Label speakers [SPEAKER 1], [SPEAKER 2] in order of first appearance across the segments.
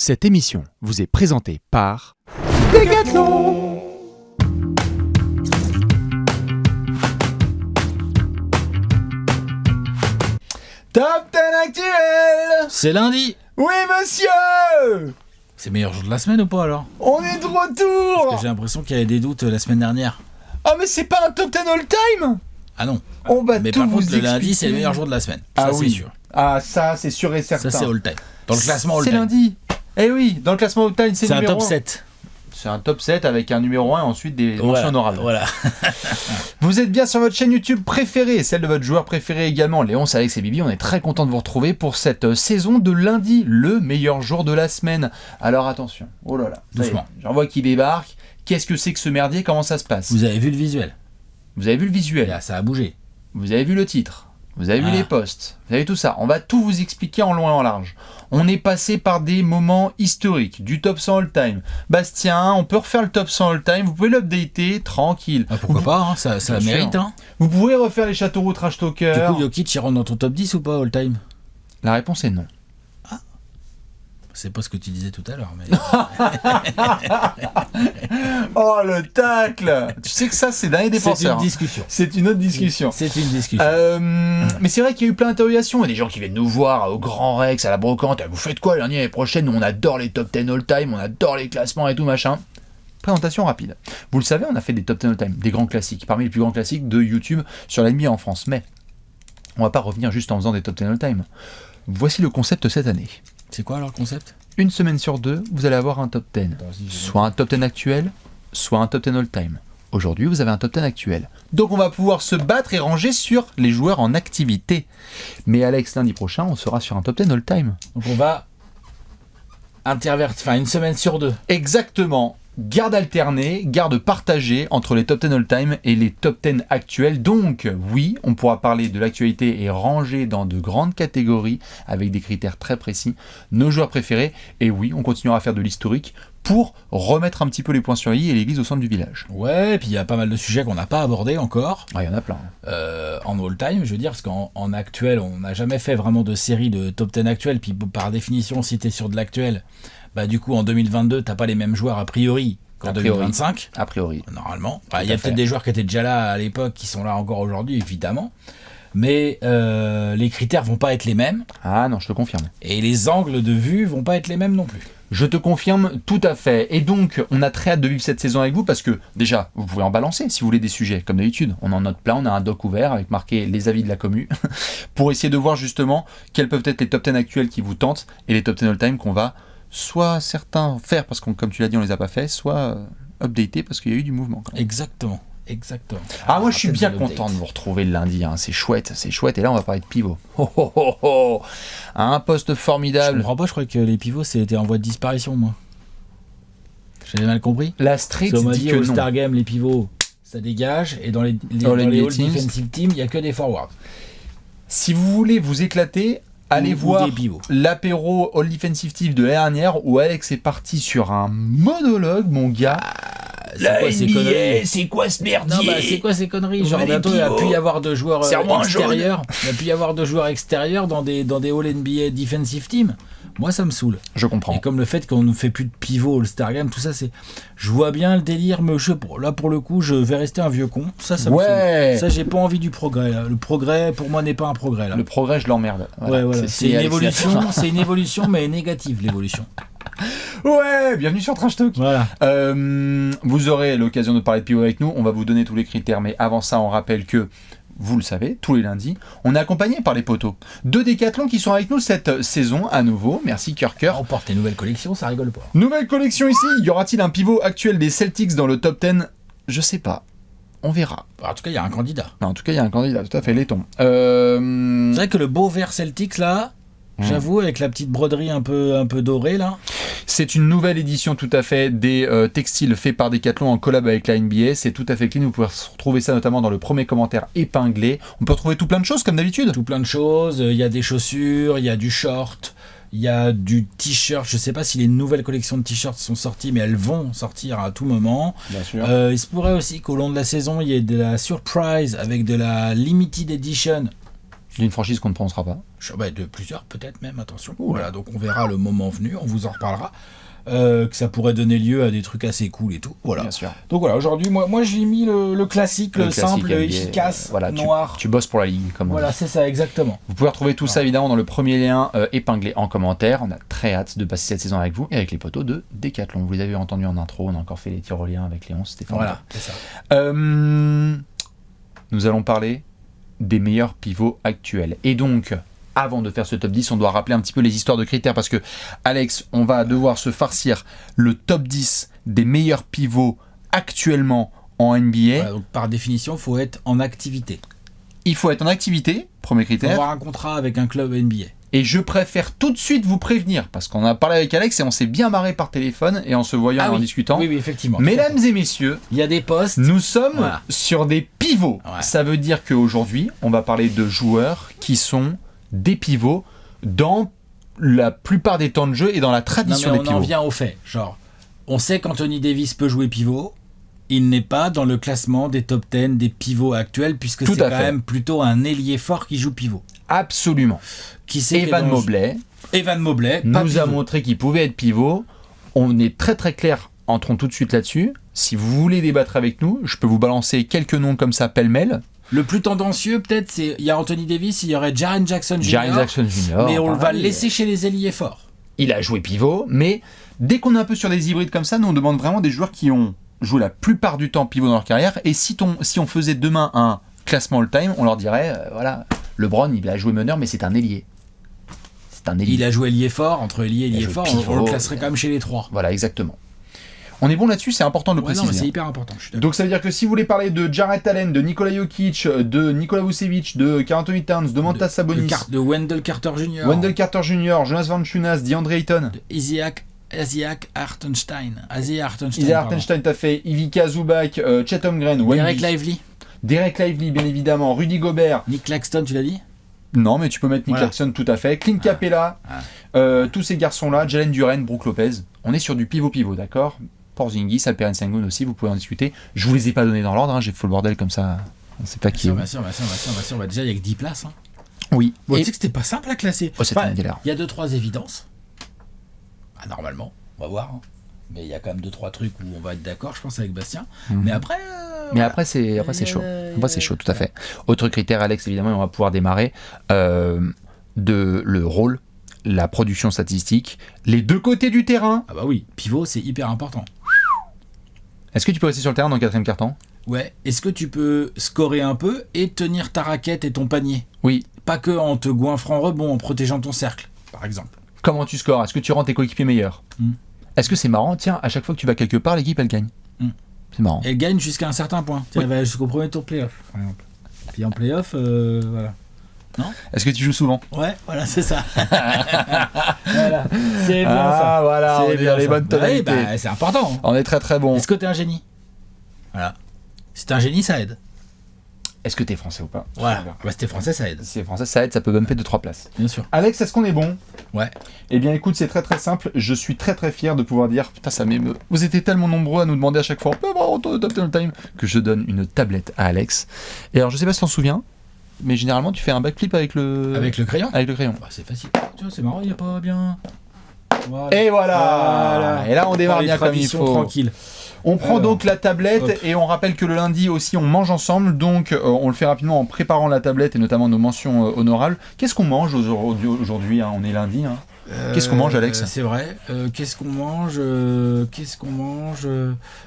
[SPEAKER 1] Cette émission vous est présentée par
[SPEAKER 2] Decathlon. Top 10 actuel.
[SPEAKER 3] C'est lundi.
[SPEAKER 2] Oui monsieur.
[SPEAKER 3] C'est le meilleur jour de la semaine ou pas alors?
[SPEAKER 2] On est de retour.
[SPEAKER 3] Parce que j'ai l'impression qu'il y avait des doutes la semaine dernière.
[SPEAKER 2] Ah mais c'est pas un top 10 all time.
[SPEAKER 3] Ah non.
[SPEAKER 2] On va
[SPEAKER 3] Mais
[SPEAKER 2] tout
[SPEAKER 3] par
[SPEAKER 2] vous
[SPEAKER 3] contre le lundi
[SPEAKER 2] expliquer.
[SPEAKER 3] c'est le meilleur jour de la semaine.
[SPEAKER 2] Ah
[SPEAKER 3] Ça
[SPEAKER 2] oui.
[SPEAKER 3] c'est sûr.
[SPEAKER 2] Ah ça c'est sûr et certain.
[SPEAKER 3] Ça c'est all time. Dans le classement all
[SPEAKER 2] C'est
[SPEAKER 3] time.
[SPEAKER 2] lundi. Eh oui, dans le classement all time c'est
[SPEAKER 3] C'est un
[SPEAKER 2] numéro
[SPEAKER 3] top
[SPEAKER 2] 1.
[SPEAKER 3] 7.
[SPEAKER 2] C'est un top 7 avec un numéro 1 et ensuite des mentions honorables.
[SPEAKER 3] Voilà.
[SPEAKER 2] Vous êtes bien sur votre chaîne YouTube préférée, celle de votre joueur préféré également, Léon, Alex et Bibi. On est très content de vous retrouver pour cette saison de lundi, le meilleur jour de la semaine. Alors attention, oh là là, ça y est,
[SPEAKER 3] Doucement.
[SPEAKER 2] j'en vois qui débarque. Qu'est-ce que c'est que ce merdier? Comment ça se passe?
[SPEAKER 3] Vous avez vu le visuel?
[SPEAKER 2] Vous avez vu le visuel,
[SPEAKER 3] Là, ça a bougé.
[SPEAKER 2] vous avez vu le titre, vous avez vu
[SPEAKER 3] Ah.
[SPEAKER 2] les posts, vous avez tout ça. On va tout vous expliquer en long et en large. On est passé par des moments historiques, du top 100 all-time. Bastien, on peut refaire le top 100 all-time, vous pouvez l'updater, tranquille.
[SPEAKER 3] Ah, pourquoi pas, hein, ça
[SPEAKER 2] Bien
[SPEAKER 3] mérite.
[SPEAKER 2] sûr.
[SPEAKER 3] Hein.
[SPEAKER 2] Vous pouvez refaire les Châteauroux Trash
[SPEAKER 3] Du
[SPEAKER 2] Talker.
[SPEAKER 3] coup, Jokic, il rentre dans ton top 10 ou pas all time?
[SPEAKER 2] La réponse est non.
[SPEAKER 3] C'est pas ce que tu disais tout à l'heure. Mais...
[SPEAKER 2] Oh le tacle. Tu sais que ça c'est dernier
[SPEAKER 3] c'est
[SPEAKER 2] défenseur.
[SPEAKER 3] une discussion.
[SPEAKER 2] C'est une autre discussion.
[SPEAKER 3] C'est une discussion.
[SPEAKER 2] Mais c'est vrai qu'il y a eu plein d'interrogations. Il y a des gens qui viennent nous voir au Grand Rex, à la Brocante. Vous faites quoi l'année prochaine? Nous on adore les top 10 all time, on adore les classements et tout machin. Présentation rapide. Vous le savez, on a fait des top 10 all time, des grands classiques, parmi les plus grands classiques de YouTube sur la NBA en France. Mais on va pas revenir juste en faisant des top 10 all time. Voici le concept cette année.
[SPEAKER 3] C'est quoi alors le concept?
[SPEAKER 2] Une semaine sur deux, vous allez avoir un top 10. Soit un top 10 actuel, soit un top 10 all-time. Aujourd'hui, vous avez un top 10 actuel. Donc on va pouvoir se battre et ranger sur les joueurs en activité. Mais Alex, lundi prochain, on sera sur un top 10 all-time.
[SPEAKER 3] Donc on va une semaine sur deux.
[SPEAKER 2] Exactement. Garde alternée, garde partagée entre les top 10 all-time et les top 10 actuels. Donc, oui, on pourra parler de l'actualité et ranger dans de grandes catégories avec des critères très précis nos joueurs préférés. Et oui, on continuera à faire de l'historique pour remettre un petit peu les points sur les i et l'église au centre du village.
[SPEAKER 3] Ouais, et puis il y a pas mal de sujets qu'on n'a pas abordés encore.
[SPEAKER 2] Ah, il y en a plein.
[SPEAKER 3] En all-time, je veux dire, parce qu'en actuel, on n'a jamais fait vraiment de série de top 10 actuels, puis par définition, si t'es sur de l'actuel, bah du coup, en 2022, t'as pas les mêmes joueurs a priori qu'en
[SPEAKER 2] A priori.
[SPEAKER 3] 2025,
[SPEAKER 2] A priori.
[SPEAKER 3] normalement.
[SPEAKER 2] Tout
[SPEAKER 3] Il y a
[SPEAKER 2] à fait.
[SPEAKER 3] peut-être des joueurs qui étaient déjà là à l'époque, qui sont là encore aujourd'hui, évidemment, mais les critères vont pas être les mêmes,
[SPEAKER 2] Ah non, je te confirme.
[SPEAKER 3] et les angles de vue vont pas être les mêmes non plus.
[SPEAKER 2] Je te confirme tout à fait. Et donc, on a très hâte de vivre cette saison avec vous parce que, déjà, vous pouvez en balancer si vous voulez des sujets. Comme d'habitude, on en note plein, on a un doc ouvert avec marqué les avis de la commu pour essayer de voir justement quels peuvent être les top 10 actuels qui vous tentent et les top 10 all-time qu'on va soit certains faire parce que, comme tu l'as dit, on les a pas fait, soit updater parce qu'il y a eu du mouvement. Quand même.
[SPEAKER 3] Exactement.
[SPEAKER 2] Ah, moi je suis
[SPEAKER 3] peut-être
[SPEAKER 2] bien
[SPEAKER 3] de l'update.
[SPEAKER 2] content de vous retrouver le lundi, hein. C'est chouette. Et là on va parler de pivot. Oh, oh, oh, oh. Un poste
[SPEAKER 3] Je
[SPEAKER 2] formidable.
[SPEAKER 3] comprends pas, je croyais que les pivots c'était en voie de disparition, moi. J'avais mal compris.
[SPEAKER 2] La street
[SPEAKER 3] Ça, on m'a
[SPEAKER 2] dit
[SPEAKER 3] dit
[SPEAKER 2] que
[SPEAKER 3] au
[SPEAKER 2] non.
[SPEAKER 3] Star Game, les pivots, ça dégage, et dans les
[SPEAKER 2] Dans les
[SPEAKER 3] All
[SPEAKER 2] teams.
[SPEAKER 3] Defensive Teams, il n'y a que des forwards.
[SPEAKER 2] Si vous voulez vous éclater, allez
[SPEAKER 3] Ou
[SPEAKER 2] voir
[SPEAKER 3] des pivots.
[SPEAKER 2] l'apéro All Defensive Team de l'année dernière où Alex est parti sur un monologue, mon gars.
[SPEAKER 3] C'est quoi ces conneries?
[SPEAKER 2] c'est quoi ce merdier?
[SPEAKER 3] Non, bah c'est quoi ces conneries? Genre
[SPEAKER 2] les
[SPEAKER 3] bientôt il n'y a
[SPEAKER 2] pivots.
[SPEAKER 3] plus y avoir de joueurs
[SPEAKER 2] Serre-moi un jaune.
[SPEAKER 3] extérieurs. Il n'y a plus y avoir de joueurs extérieurs dans des All NBA Defensive Teams. Moi ça me saoule.
[SPEAKER 2] Je comprends.
[SPEAKER 3] Et comme le fait qu'on ne fait plus de pivot All Star Game, tout ça c'est. Je vois bien le délire, mais là pour le coup je vais rester un vieux con. Ça me
[SPEAKER 2] Ouais.
[SPEAKER 3] saoule. Ça j'ai pas envie du progrès là. Le progrès pour moi n'est pas un progrès là.
[SPEAKER 2] Le progrès, je l'emmerde. Voilà.
[SPEAKER 3] Ouais, voilà. C'est une
[SPEAKER 2] Alex
[SPEAKER 3] évolution,
[SPEAKER 2] Natter.
[SPEAKER 3] c'est une évolution, mais négative l'évolution.
[SPEAKER 2] Ouais, bienvenue sur Trash Talk.
[SPEAKER 3] Voilà.
[SPEAKER 2] Vous aurez l'occasion de parler de pivot avec nous. On va vous donner tous les critères, mais avant ça, on rappelle que, vous le savez, tous les lundis, on est accompagné par les poteaux. 2 Décathlon qui sont avec nous cette saison à nouveau. Merci, cœur.
[SPEAKER 3] On porte tes nouvelles collections, ça rigole pas.
[SPEAKER 2] Nouvelle collection ici. Y aura-t-il un pivot actuel des Celtics dans le top 10? Je sais pas. On verra.
[SPEAKER 3] En tout cas, il y a un candidat.
[SPEAKER 2] Non, en tout cas, il y a un candidat, tout à fait, laiton.
[SPEAKER 3] C'est vrai que le beau vert Celtics là, j'avoue, avec la petite broderie un peu dorée là.
[SPEAKER 2] C'est une nouvelle édition tout à fait des textiles faits par Decathlon en collab avec la NBA. C'est tout à fait clean. Vous pouvez retrouver ça notamment dans le premier commentaire épinglé. On peut retrouver tout plein de choses comme d'habitude.
[SPEAKER 3] Tout plein de choses. Il y a des chaussures, il y a du short, il y a du t-shirt. Je sais pas si les nouvelles collections de t-shirts sont sorties, mais elles vont sortir à tout moment.
[SPEAKER 2] Bien sûr.
[SPEAKER 3] Il se pourrait aussi qu'au long de la saison, il y ait de la surprise avec de la limited edition
[SPEAKER 2] D'une franchise qu'on ne prononcera pas.
[SPEAKER 3] De plusieurs peut-être même, attention. Voilà, donc on verra le moment venu, on vous en reparlera. Que ça pourrait donner lieu à des trucs assez cool et tout. Voilà.
[SPEAKER 2] Bien sûr.
[SPEAKER 3] Donc voilà, aujourd'hui, moi j'ai mis le classique, le simple,
[SPEAKER 2] NBA,
[SPEAKER 3] efficace,
[SPEAKER 2] voilà,
[SPEAKER 3] noir.
[SPEAKER 2] Tu bosses pour la ligue, comme on
[SPEAKER 3] Voilà,
[SPEAKER 2] dit.
[SPEAKER 3] c'est ça, exactement.
[SPEAKER 2] Vous pouvez retrouver tout ça évidemment dans le premier lien épinglé en commentaire. On a très hâte de passer cette saison avec vous et avec les potos de Decathlon. Vous les avez entendus en intro, on a encore fait les tyroliens avec Léon, c'était formidable.
[SPEAKER 3] Voilà, c'est ça.
[SPEAKER 2] Nous allons parler des meilleurs pivots actuels. Et donc, avant de faire ce top 10, on doit rappeler un petit peu les histoires de critères parce que, Alex, on va devoir se farcir le top 10 des meilleurs pivots actuellement en NBA.
[SPEAKER 3] Voilà, donc par définition, il faut être en activité.
[SPEAKER 2] Il faut être en activité, premier
[SPEAKER 3] Il faut
[SPEAKER 2] critère.
[SPEAKER 3] avoir un contrat avec un club NBA.
[SPEAKER 2] Et je préfère tout de suite vous prévenir, parce qu'on a parlé avec Alex et on s'est bien marré par téléphone et en se voyant et en discutant.
[SPEAKER 3] Oui, effectivement.
[SPEAKER 2] Mesdames et messieurs,
[SPEAKER 3] Il y a des postes.
[SPEAKER 2] nous sommes sur des pivots.
[SPEAKER 3] Ouais.
[SPEAKER 2] Ça veut dire qu'aujourd'hui, on va parler de joueurs qui sont des pivots dans la plupart des temps de jeu et dans la tradition
[SPEAKER 3] Non, mais
[SPEAKER 2] des
[SPEAKER 3] on
[SPEAKER 2] pivots.
[SPEAKER 3] en vient au fait. Genre, on sait qu'Anthony Davis peut jouer pivot. Il n'est pas dans le classement des top 10 des pivots actuels, puisque
[SPEAKER 2] Tout
[SPEAKER 3] c'est
[SPEAKER 2] à
[SPEAKER 3] quand
[SPEAKER 2] fait.
[SPEAKER 3] même plutôt un ailier fort qui joue pivot.
[SPEAKER 2] Absolument.
[SPEAKER 3] Qui c'est
[SPEAKER 2] Evan Mobley
[SPEAKER 3] Evan Mobley, pas
[SPEAKER 2] nous a
[SPEAKER 3] pivot.
[SPEAKER 2] montré qu'il pouvait être pivot. On est très très clair, entrons tout de suite là-dessus. Si vous voulez débattre avec nous, je peux vous balancer quelques noms comme ça pêle-mêle.
[SPEAKER 3] Le plus tendancieux, peut-être, c'est il y a Anthony Davis, il y aurait Jaren Jackson Jr.
[SPEAKER 2] Jaren Jackson Jr.
[SPEAKER 3] Mais on va
[SPEAKER 2] pareil.
[SPEAKER 3] le laisser chez les ailiers forts.
[SPEAKER 2] Il a joué pivot, mais dès qu'on est un peu sur des hybrides comme ça, nous on demande vraiment des joueurs qui ont joué la plupart du temps pivot dans leur carrière. Et si on faisait demain un classement all-time, on leur dirait, voilà, LeBron, il a joué meneur, mais c'est un ailier. C'est un ailier.
[SPEAKER 3] Il a joué ailier fort, entre ailier et
[SPEAKER 2] Il a
[SPEAKER 3] ailier
[SPEAKER 2] joué
[SPEAKER 3] fort,
[SPEAKER 2] pivot,
[SPEAKER 3] on le classerait quand même chez les trois.
[SPEAKER 2] Voilà, exactement. On est bon là-dessus, c'est important de le
[SPEAKER 3] Ouais, non,
[SPEAKER 2] préciser.
[SPEAKER 3] mais c'est hyper important. Je suis d'accord.
[SPEAKER 2] Donc ça veut dire que si vous voulez parler de Jarrett Allen, de Nikola Jokic, de Nikola Vucevic, de Karl Anthony Towns, de Mantas Sabonis,
[SPEAKER 3] de Wendell Carter Jr.
[SPEAKER 2] Wendell Carter Jr., Jonas Valanciunas, DeAndre Ayton,
[SPEAKER 3] de Isaiah Hartenstein.
[SPEAKER 2] Isaiah Hartenstein, t'as fait Ivica Zubac, Chet Holmgren,
[SPEAKER 3] Derek
[SPEAKER 2] Wemby,
[SPEAKER 3] Lively.
[SPEAKER 2] Derek Lively, bien évidemment, Rudy Gobert.
[SPEAKER 3] Nick Claxton, tu l'as dit?
[SPEAKER 2] Non, mais tu peux mettre Nick
[SPEAKER 3] Voilà.
[SPEAKER 2] Claxton, tout à fait. Clint Capella, tous ces garçons-là, Jalen Duren, Brook Lopez. On est sur du pivot, d'accord? Porzingis, Alperen Sengun aussi, vous pouvez en discuter. Je vous les ai pas donnés dans l'ordre, j'ai fait le bordel comme ça. On sait pas qui est où.
[SPEAKER 3] Bien sûr. Bah, déjà, il y a que 10 places. Hein.
[SPEAKER 2] Oui.
[SPEAKER 3] Bon,
[SPEAKER 2] Et-
[SPEAKER 3] tu sais que c'était pas simple à classer.
[SPEAKER 2] Oh, c'était une galère.
[SPEAKER 3] Il y a 2-3 évidences. Ah, normalement, on va voir. Hein. Mais il y a quand même 2-3 trucs où on va être d'accord, je pense, avec Bastien. Mais après.
[SPEAKER 2] Mais après c'est chaud. Après c'est chaud, tout à fait. Autre critère, Alex, évidemment, on va pouvoir démarrer de le rôle, la production statistique, les deux côtés du terrain.
[SPEAKER 3] Ah bah oui, pivot, c'est hyper important.
[SPEAKER 2] Est-ce que tu peux rester sur le terrain dans le quatrième quart-temps?
[SPEAKER 3] Ouais, est-ce que tu peux scorer un peu et tenir ta raquette et ton panier?
[SPEAKER 2] Oui.
[SPEAKER 3] Pas que en te goinfrant rebond, en protégeant ton cercle, par exemple.
[SPEAKER 2] Comment tu scores? Est-ce que tu rends tes coéquipiers meilleurs? Est-ce que c'est marrant? Tiens, à chaque fois que tu vas quelque part, l'équipe elle gagne. C'est marrant.
[SPEAKER 3] Elle gagne jusqu'à un certain point.
[SPEAKER 2] Oui.
[SPEAKER 3] Elle va jusqu'au premier tour de playoff, par exemple. Puis en playoff, voilà.
[SPEAKER 2] Est-ce que tu joues souvent?
[SPEAKER 3] Ouais, voilà, c'est ça. Voilà, c'est bien ça.
[SPEAKER 2] Voilà, on
[SPEAKER 3] C'est
[SPEAKER 2] est
[SPEAKER 3] bien
[SPEAKER 2] dans les
[SPEAKER 3] ça.
[SPEAKER 2] bonnes tonalités.
[SPEAKER 3] Ouais, c'est important. Hein.
[SPEAKER 2] On est très très bon.
[SPEAKER 3] Est-ce que t'es un génie? Voilà. Si t'es un génie, ça aide.
[SPEAKER 2] Est-ce que t'es français ou pas?
[SPEAKER 3] Voilà. Bah, si t'es français, ça aide.
[SPEAKER 2] Si t'es français, ça aide, ça peut bumper 2-3 places.
[SPEAKER 3] Bien sûr.
[SPEAKER 2] Alex, est-ce qu'on est bon?
[SPEAKER 3] Ouais.
[SPEAKER 2] Eh bien écoute, c'est très très simple, je suis très très fier de pouvoir dire, putain ça m'émeut, vous étiez tellement nombreux à nous demander à chaque fois, on peut avoir autant de top 10 time, que je donne une tablette à Alex. Et alors je sais pas si t'en souviens, mais généralement tu fais un backflip avec le...
[SPEAKER 3] Avec le crayon?
[SPEAKER 2] Avec le crayon.
[SPEAKER 3] Bah, c'est facile. Tu vois, c'est marrant, il a pas bien... Voilà.
[SPEAKER 2] Et voilà. Et là on démarre
[SPEAKER 3] Les
[SPEAKER 2] bien comme il
[SPEAKER 3] traditions
[SPEAKER 2] faut.
[SPEAKER 3] tranquille.
[SPEAKER 2] On prend
[SPEAKER 3] Alors,
[SPEAKER 2] donc la tablette
[SPEAKER 3] hop.
[SPEAKER 2] et on rappelle que le lundi aussi on mange ensemble, donc on le fait rapidement en préparant la tablette et notamment nos mentions honorables. Qu'est-ce qu'on mange aujourd'hui hein? On est lundi. Hein. Qu'est-ce qu'on mange, Alex?
[SPEAKER 3] C'est vrai. Qu'est-ce qu'on mange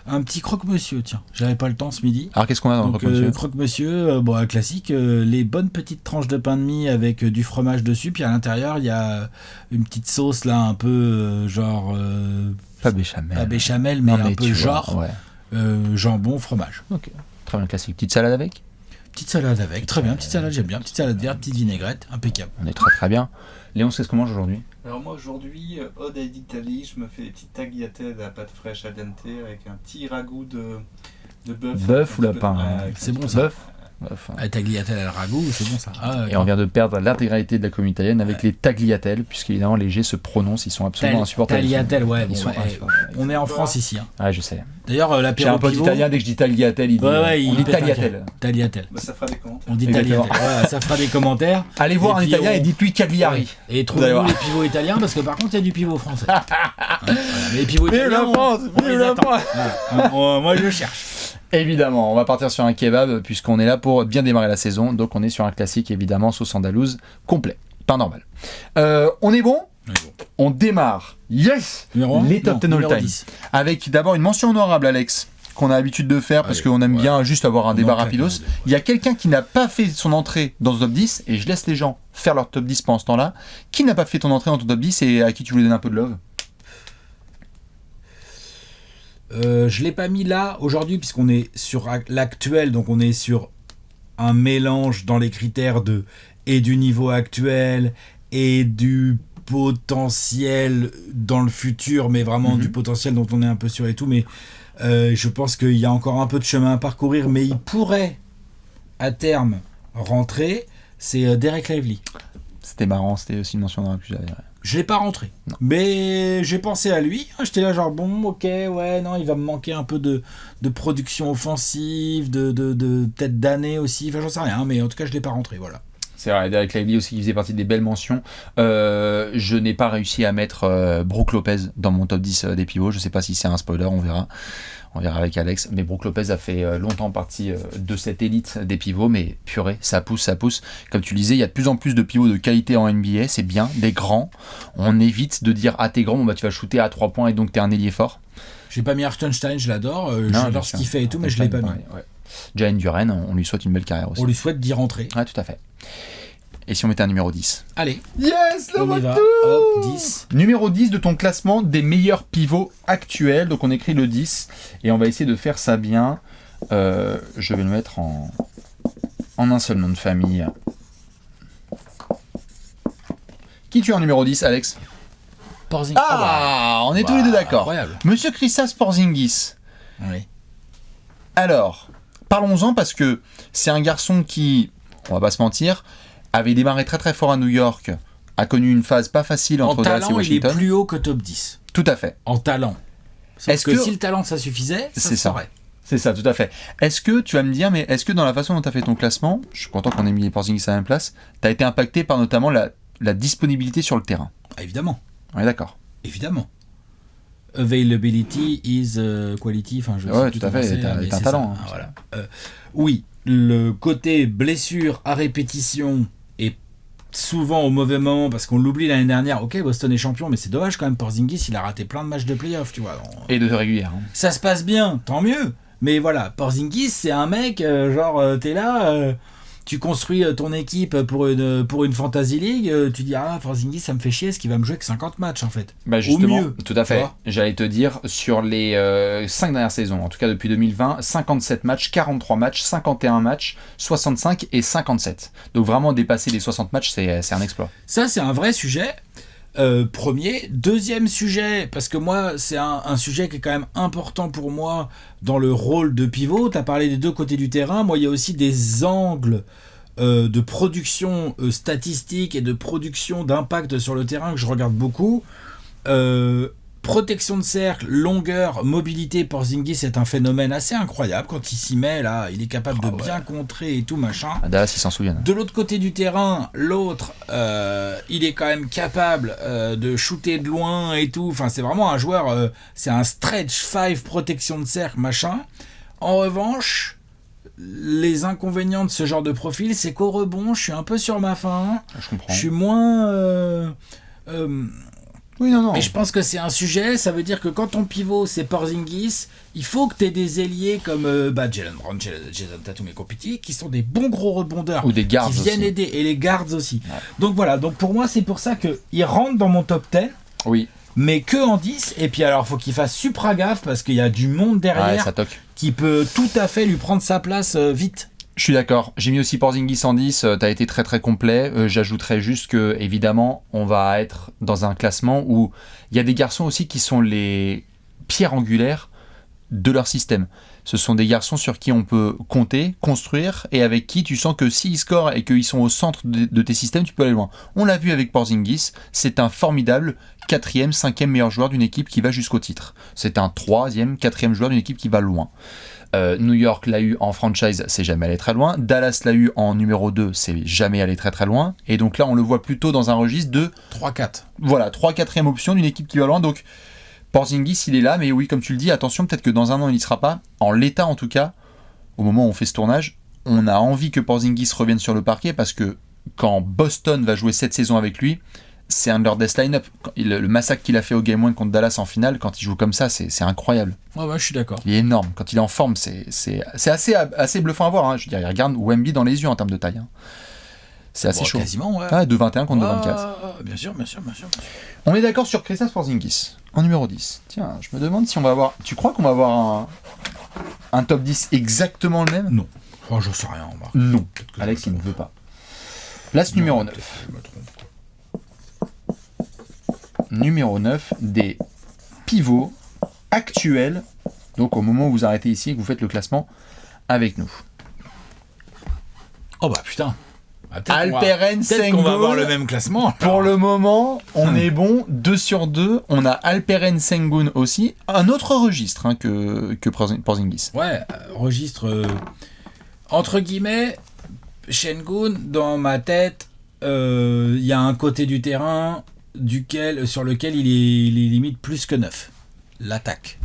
[SPEAKER 3] Un petit croque-monsieur, tiens. J'avais pas le temps ce midi.
[SPEAKER 2] Alors qu'est-ce qu'on a dans le
[SPEAKER 3] Donc,
[SPEAKER 2] croque-monsieur?
[SPEAKER 3] croque-monsieur, bon, un classique, les bonnes petites tranches de pain de mie avec du fromage dessus, puis à l'intérieur, il y a une petite sauce là, un peu genre...
[SPEAKER 2] Pas béchamel.
[SPEAKER 3] pas béchamel, mais
[SPEAKER 2] Non,
[SPEAKER 3] un
[SPEAKER 2] mais
[SPEAKER 3] peu
[SPEAKER 2] tu vois,
[SPEAKER 3] genre
[SPEAKER 2] ouais.
[SPEAKER 3] jambon, fromage.
[SPEAKER 2] Ok, très bien classique. Petite salade avec?
[SPEAKER 3] Petite salade avec, très bien, petite salade, j'aime bien. Petite salade verte, petite vinaigrette, impeccable.
[SPEAKER 2] On est très très bien. Léon, qu'est-ce qu'on mange aujourd'hui?
[SPEAKER 4] Alors moi aujourd'hui, Ode d'Italie, je me fais des petites tagliatelles à la pâte fraîche al dente avec un petit ragoût de bœuf.
[SPEAKER 2] Bœuf ou
[SPEAKER 4] Un petit peu-
[SPEAKER 2] lapin, hein.
[SPEAKER 4] avec
[SPEAKER 3] C'est
[SPEAKER 4] un
[SPEAKER 3] bon,
[SPEAKER 4] petit
[SPEAKER 3] ça.
[SPEAKER 2] Bœuf. Bœuf, hein.
[SPEAKER 3] Ah, tagliatelle à la ragoût, c'est bon ça. Ah,
[SPEAKER 2] Et on vient de perdre l'intégralité de la communauté italienne avec les tagliatelles, puisqu'évidemment les G se prononcent, ils sont absolument insupportables.
[SPEAKER 3] Tagliatelle, ouais,
[SPEAKER 2] Ils
[SPEAKER 3] bon,
[SPEAKER 2] sont
[SPEAKER 3] ouais,
[SPEAKER 2] insupportables.
[SPEAKER 3] On est en France ici. Hein.
[SPEAKER 2] Ouais, je sais.
[SPEAKER 3] D'ailleurs,
[SPEAKER 2] J'ai
[SPEAKER 3] l'apéro
[SPEAKER 2] un pote
[SPEAKER 3] pivot...
[SPEAKER 2] italien, dès que je dis Tagliatelle, il dit
[SPEAKER 3] il
[SPEAKER 2] on dit
[SPEAKER 3] pète un câble.
[SPEAKER 2] Tagliatelle.
[SPEAKER 3] Tagliatelle.
[SPEAKER 4] Bah, ça fera des commentaires.
[SPEAKER 3] On dit
[SPEAKER 2] Exactement.
[SPEAKER 3] Tagliatelle. Voilà, ça fera des commentaires.
[SPEAKER 2] Allez voir
[SPEAKER 3] Et
[SPEAKER 2] un
[SPEAKER 3] puis,
[SPEAKER 2] italien et dites-lui Cagliari.
[SPEAKER 3] Et
[SPEAKER 2] Vous allez
[SPEAKER 3] trouvez-nous
[SPEAKER 2] voir.
[SPEAKER 3] les pivots italiens, parce que par contre, il y a du pivot français. Voilà. Mais les pivots
[SPEAKER 2] Vive
[SPEAKER 3] italiens,
[SPEAKER 2] la France,
[SPEAKER 3] on
[SPEAKER 2] vive
[SPEAKER 3] les
[SPEAKER 2] la
[SPEAKER 3] attend.
[SPEAKER 2] France.
[SPEAKER 3] Voilà. Moi, je cherche.
[SPEAKER 2] Évidemment, on va partir sur un kebab puisqu'on est là pour bien démarrer la saison. Donc on est sur un classique, évidemment, sauce andalouse complet. Pas normal. On est bon ? On démarre. Yes !
[SPEAKER 3] Numéro 1
[SPEAKER 2] Les top 10 all
[SPEAKER 3] numéro
[SPEAKER 2] time.
[SPEAKER 3] 10.
[SPEAKER 2] Avec d'abord une mention honorable, Alex, qu'on a l'habitude de faire parce
[SPEAKER 3] Allez,
[SPEAKER 2] qu'on aime
[SPEAKER 3] ouais.
[SPEAKER 2] bien juste avoir un débat
[SPEAKER 3] claque,
[SPEAKER 2] rapidos.
[SPEAKER 3] ouais.
[SPEAKER 2] Il y a quelqu'un qui n'a pas fait son entrée dans ce top 10 et je laisse les gens faire leur top 10 pendant ce temps-là. Qui n'a pas fait ton entrée dans ton top 10 et à qui tu voulais donner un peu de love ?
[SPEAKER 3] Je l'ai pas mis là aujourd'hui puisqu'on est sur l'actuel, donc on est sur un mélange dans les critères et du niveau actuel et du potentiel dans le futur, mais vraiment du potentiel dont on est un peu sûr et tout. Mais je pense qu'il y a encore un peu de chemin à parcourir, mais il pourrait à terme rentrer. C'est Derek Lively.
[SPEAKER 2] C'était marrant, c'était aussi une mention honorable que j'avais.
[SPEAKER 3] Je l'ai pas rentré, mais j'ai pensé à lui. J'étais là genre bon, ok, ouais, non, il va me manquer un peu de production offensive, de peut-être d'années aussi. Enfin, j'en sais rien, mais en tout cas, je l'ai pas rentré, voilà.
[SPEAKER 2] C'est vrai, Derek Lively aussi qui faisait partie des belles mentions. Je n'ai pas réussi à mettre Brook Lopez dans mon top 10 des pivots. Je sais pas si c'est un spoiler, on verra. On verra avec Alex. Mais Brook Lopez a fait longtemps partie de cette élite des pivots. Mais purée, ça pousse. Comme tu le disais, il y a de plus en plus de pivots de qualité en NBA. C'est bien, des grands. On évite de dire t'es grand, bon, bah, tu vas shooter à 3 points et donc t'es un ailier fort.
[SPEAKER 3] J'ai pas mis Hartenstein, je l'adore.
[SPEAKER 2] Non,
[SPEAKER 3] J'adore
[SPEAKER 2] bien
[SPEAKER 3] ce
[SPEAKER 2] sûr.
[SPEAKER 3] qu'il fait et tout, mais je l'ai pas mis.
[SPEAKER 2] Ouais. Jalen Duren, on lui souhaite une belle carrière aussi.
[SPEAKER 3] On lui souhaite d'y rentrer.
[SPEAKER 2] Ouais, tout à fait. Et si on mettait un numéro 10 ?
[SPEAKER 3] Allez,
[SPEAKER 2] Yes, le
[SPEAKER 3] on y va.
[SPEAKER 2] retour.
[SPEAKER 3] Hop, 10.
[SPEAKER 2] Numéro 10 de ton classement des meilleurs pivots actuels. Donc on écrit le 10 et on va essayer de faire ça bien. Je vais le mettre en un seul nom de famille. Qui tu es en numéro 10, Alex ?
[SPEAKER 3] Porzingis.
[SPEAKER 2] Ah, on est tous les deux d'accord.
[SPEAKER 3] Incroyable.
[SPEAKER 2] Monsieur Kristaps Porzingis.
[SPEAKER 3] Oui.
[SPEAKER 2] Alors, parlons-en parce que c'est un garçon qui, on va pas se mentir, avait démarré très très fort à New York, a connu une phase pas facile
[SPEAKER 3] En
[SPEAKER 2] entre Dallas et
[SPEAKER 3] talent, il est
[SPEAKER 2] Washington.
[SPEAKER 3] plus haut que top 10.
[SPEAKER 2] Tout à fait.
[SPEAKER 3] En talent. Sauf
[SPEAKER 2] Est-ce
[SPEAKER 3] que,
[SPEAKER 2] que-
[SPEAKER 3] si le talent ça suffisait, ça
[SPEAKER 2] C'est
[SPEAKER 3] se
[SPEAKER 2] ça.
[SPEAKER 3] saurait.
[SPEAKER 2] C'est ça, tout à fait. Est-ce que tu vas me dire, mais est-ce que dans la façon dont tu as fait ton classement, je suis content qu'on ait mis les Porzingis à la même place, tu as été impacté par notamment la disponibilité sur le terrain ?
[SPEAKER 3] Ah, évidemment.
[SPEAKER 2] On est d'accord.
[SPEAKER 3] Évidemment. Availability is quality. Enfin, je
[SPEAKER 2] Ouais,
[SPEAKER 3] sais plus
[SPEAKER 2] tout à
[SPEAKER 3] comment
[SPEAKER 2] fait,
[SPEAKER 3] c'est,
[SPEAKER 2] t'as
[SPEAKER 3] mais
[SPEAKER 2] un
[SPEAKER 3] c'est
[SPEAKER 2] talent,
[SPEAKER 3] ça.
[SPEAKER 2] hein.
[SPEAKER 3] Ah, voilà. Oui, le côté blessure à répétition est souvent au mauvais moment parce qu'on l'oublie l'année dernière. Ok, Boston est champion, mais c'est dommage quand même. Porzingis, il a raté plein de matchs de playoff, tu vois.
[SPEAKER 2] Et de régulière. Hein.
[SPEAKER 3] Ça se passe bien, tant mieux. Mais voilà, Porzingis, c'est un mec, t'es là, tu construis ton équipe pour une Fantasy League, tu dis, Porzingis, ça me fait chier, est-ce qu'il va me jouer que 50 matchs, en fait ?
[SPEAKER 2] Bah justement,
[SPEAKER 3] Au mieux,
[SPEAKER 2] tout à
[SPEAKER 3] tu
[SPEAKER 2] fait.
[SPEAKER 3] vois.
[SPEAKER 2] J'allais te dire, sur les 5 dernières saisons, en tout cas depuis 2020, 57 matchs, 43 matchs, 51 matchs, 65 et 57. Donc vraiment dépasser les 60 matchs, c'est un exploit.
[SPEAKER 3] Ça, c'est un vrai sujet. Premier. Deuxième sujet, parce que moi, c'est un sujet qui est quand même important pour moi dans le rôle de pivot. Tu as parlé des deux côtés du terrain. Moi, il y a aussi des angles de production statistique et de production d'impact sur le terrain que je regarde beaucoup. Protection de cercle, longueur, mobilité, Porzingis est un phénomène assez incroyable. Quand il s'y met, là, il est capable de bien contrer et tout, machin.
[SPEAKER 2] À Dallas, ils s'en souviennent.
[SPEAKER 3] De l'autre côté du terrain, l'autre, il est quand même capable de shooter de loin et tout. Enfin, c'est vraiment un joueur, c'est un stretch 5 protection de cercle, machin. En revanche, les inconvénients de ce genre de profil, c'est qu'au rebond, je suis un peu sur ma faim.
[SPEAKER 2] Je comprends.
[SPEAKER 3] Je suis moins...
[SPEAKER 2] Oui, non.
[SPEAKER 3] Et je pense que c'est un sujet, ça veut dire que quand ton pivot c'est Porzingis, il faut que tu aies des ailiers comme Jalen Brown, Jason Tatum et compagnie, qui sont des bons gros rebondeurs,
[SPEAKER 2] Ou des guards
[SPEAKER 3] qui viennent
[SPEAKER 2] aussi.
[SPEAKER 3] aider, et les guards aussi.
[SPEAKER 2] Ouais.
[SPEAKER 3] Donc voilà, donc pour moi c'est pour ça qu'il rentre dans mon top 10,
[SPEAKER 2] Oui,
[SPEAKER 3] mais que en 10, et puis alors faut qu'il fasse supra gaffe, parce qu'il y a du monde
[SPEAKER 2] ouais,
[SPEAKER 3] derrière
[SPEAKER 2] ça toque.
[SPEAKER 3] qui peut tout à fait lui prendre sa place vite.
[SPEAKER 2] Je suis d'accord. J'ai mis aussi Porzingis en 10. T'as été très très complet. J'ajouterais juste que, évidemment, on va être dans un classement où il y a des garçons aussi qui sont les pierres angulaires de leur système. Ce sont des garçons sur qui on peut compter, construire, et avec qui tu sens que s'ils scorent et qu'ils sont au centre de tes systèmes, tu peux aller loin. On l'a vu avec Porzingis, c'est un formidable 4e, 5e meilleur joueur d'une équipe qui va jusqu'au titre. C'est un 3e, 4e joueur d'une équipe qui va loin. New York l'a eu en franchise, c'est jamais allé très loin. Dallas l'a eu en numéro 2, c'est jamais allé très très loin. Et donc là, on le voit plutôt dans un registre de
[SPEAKER 3] 3-4.
[SPEAKER 2] Voilà, 3-4e option d'une équipe qui va loin. Donc Porzingis, il est là, mais oui, comme tu le dis, attention, peut-être que dans un an, il n'y sera pas. En l'état, en tout cas, au moment où on fait ce tournage, on a envie que Porzingis revienne sur le parquet parce que quand Boston va jouer cette saison avec lui, c'est un de leurs death line-up. Le massacre qu'il a fait au Game 1 contre Dallas en finale, quand il joue comme ça, c'est incroyable.
[SPEAKER 3] Ouais, je suis d'accord.
[SPEAKER 2] Il est énorme. Quand il est en forme, c'est assez bluffant à voir. Hein. Je veux dire, il regarde Wemby dans les yeux en termes de taille. Hein. C'est assez chaud.
[SPEAKER 3] Quasiment, ouais.
[SPEAKER 2] Ah, 2-21 contre 2-24.
[SPEAKER 3] Bien sûr.
[SPEAKER 2] On est d'accord sur Kristaps Porzingis en numéro 10. Tiens, je me demande si on va avoir... Tu crois qu'on va avoir un top 10 exactement le même ?
[SPEAKER 3] Non. Oh, j'en sais rien.
[SPEAKER 2] Non. Alex, il ne veut pas. Place numéro 9.
[SPEAKER 3] Je me trompe.
[SPEAKER 2] Numéro 9 des pivots actuels, donc au moment où vous arrêtez ici et que vous faites le classement avec nous.
[SPEAKER 3] Oh bah putain.
[SPEAKER 2] Alperen
[SPEAKER 3] Sengun. Peut-être qu'on va avoir le
[SPEAKER 2] Sengun.
[SPEAKER 3] même classement.
[SPEAKER 2] Pour le moment, on est bon, 2 sur 2. On a Alperen Sengun aussi. Un autre registre que Porzingis.
[SPEAKER 3] Ouais, registre entre guillemets, Sengun, dans ma tête, il y a un côté du terrain sur lequel il est limite plus que neuf. L'attaque.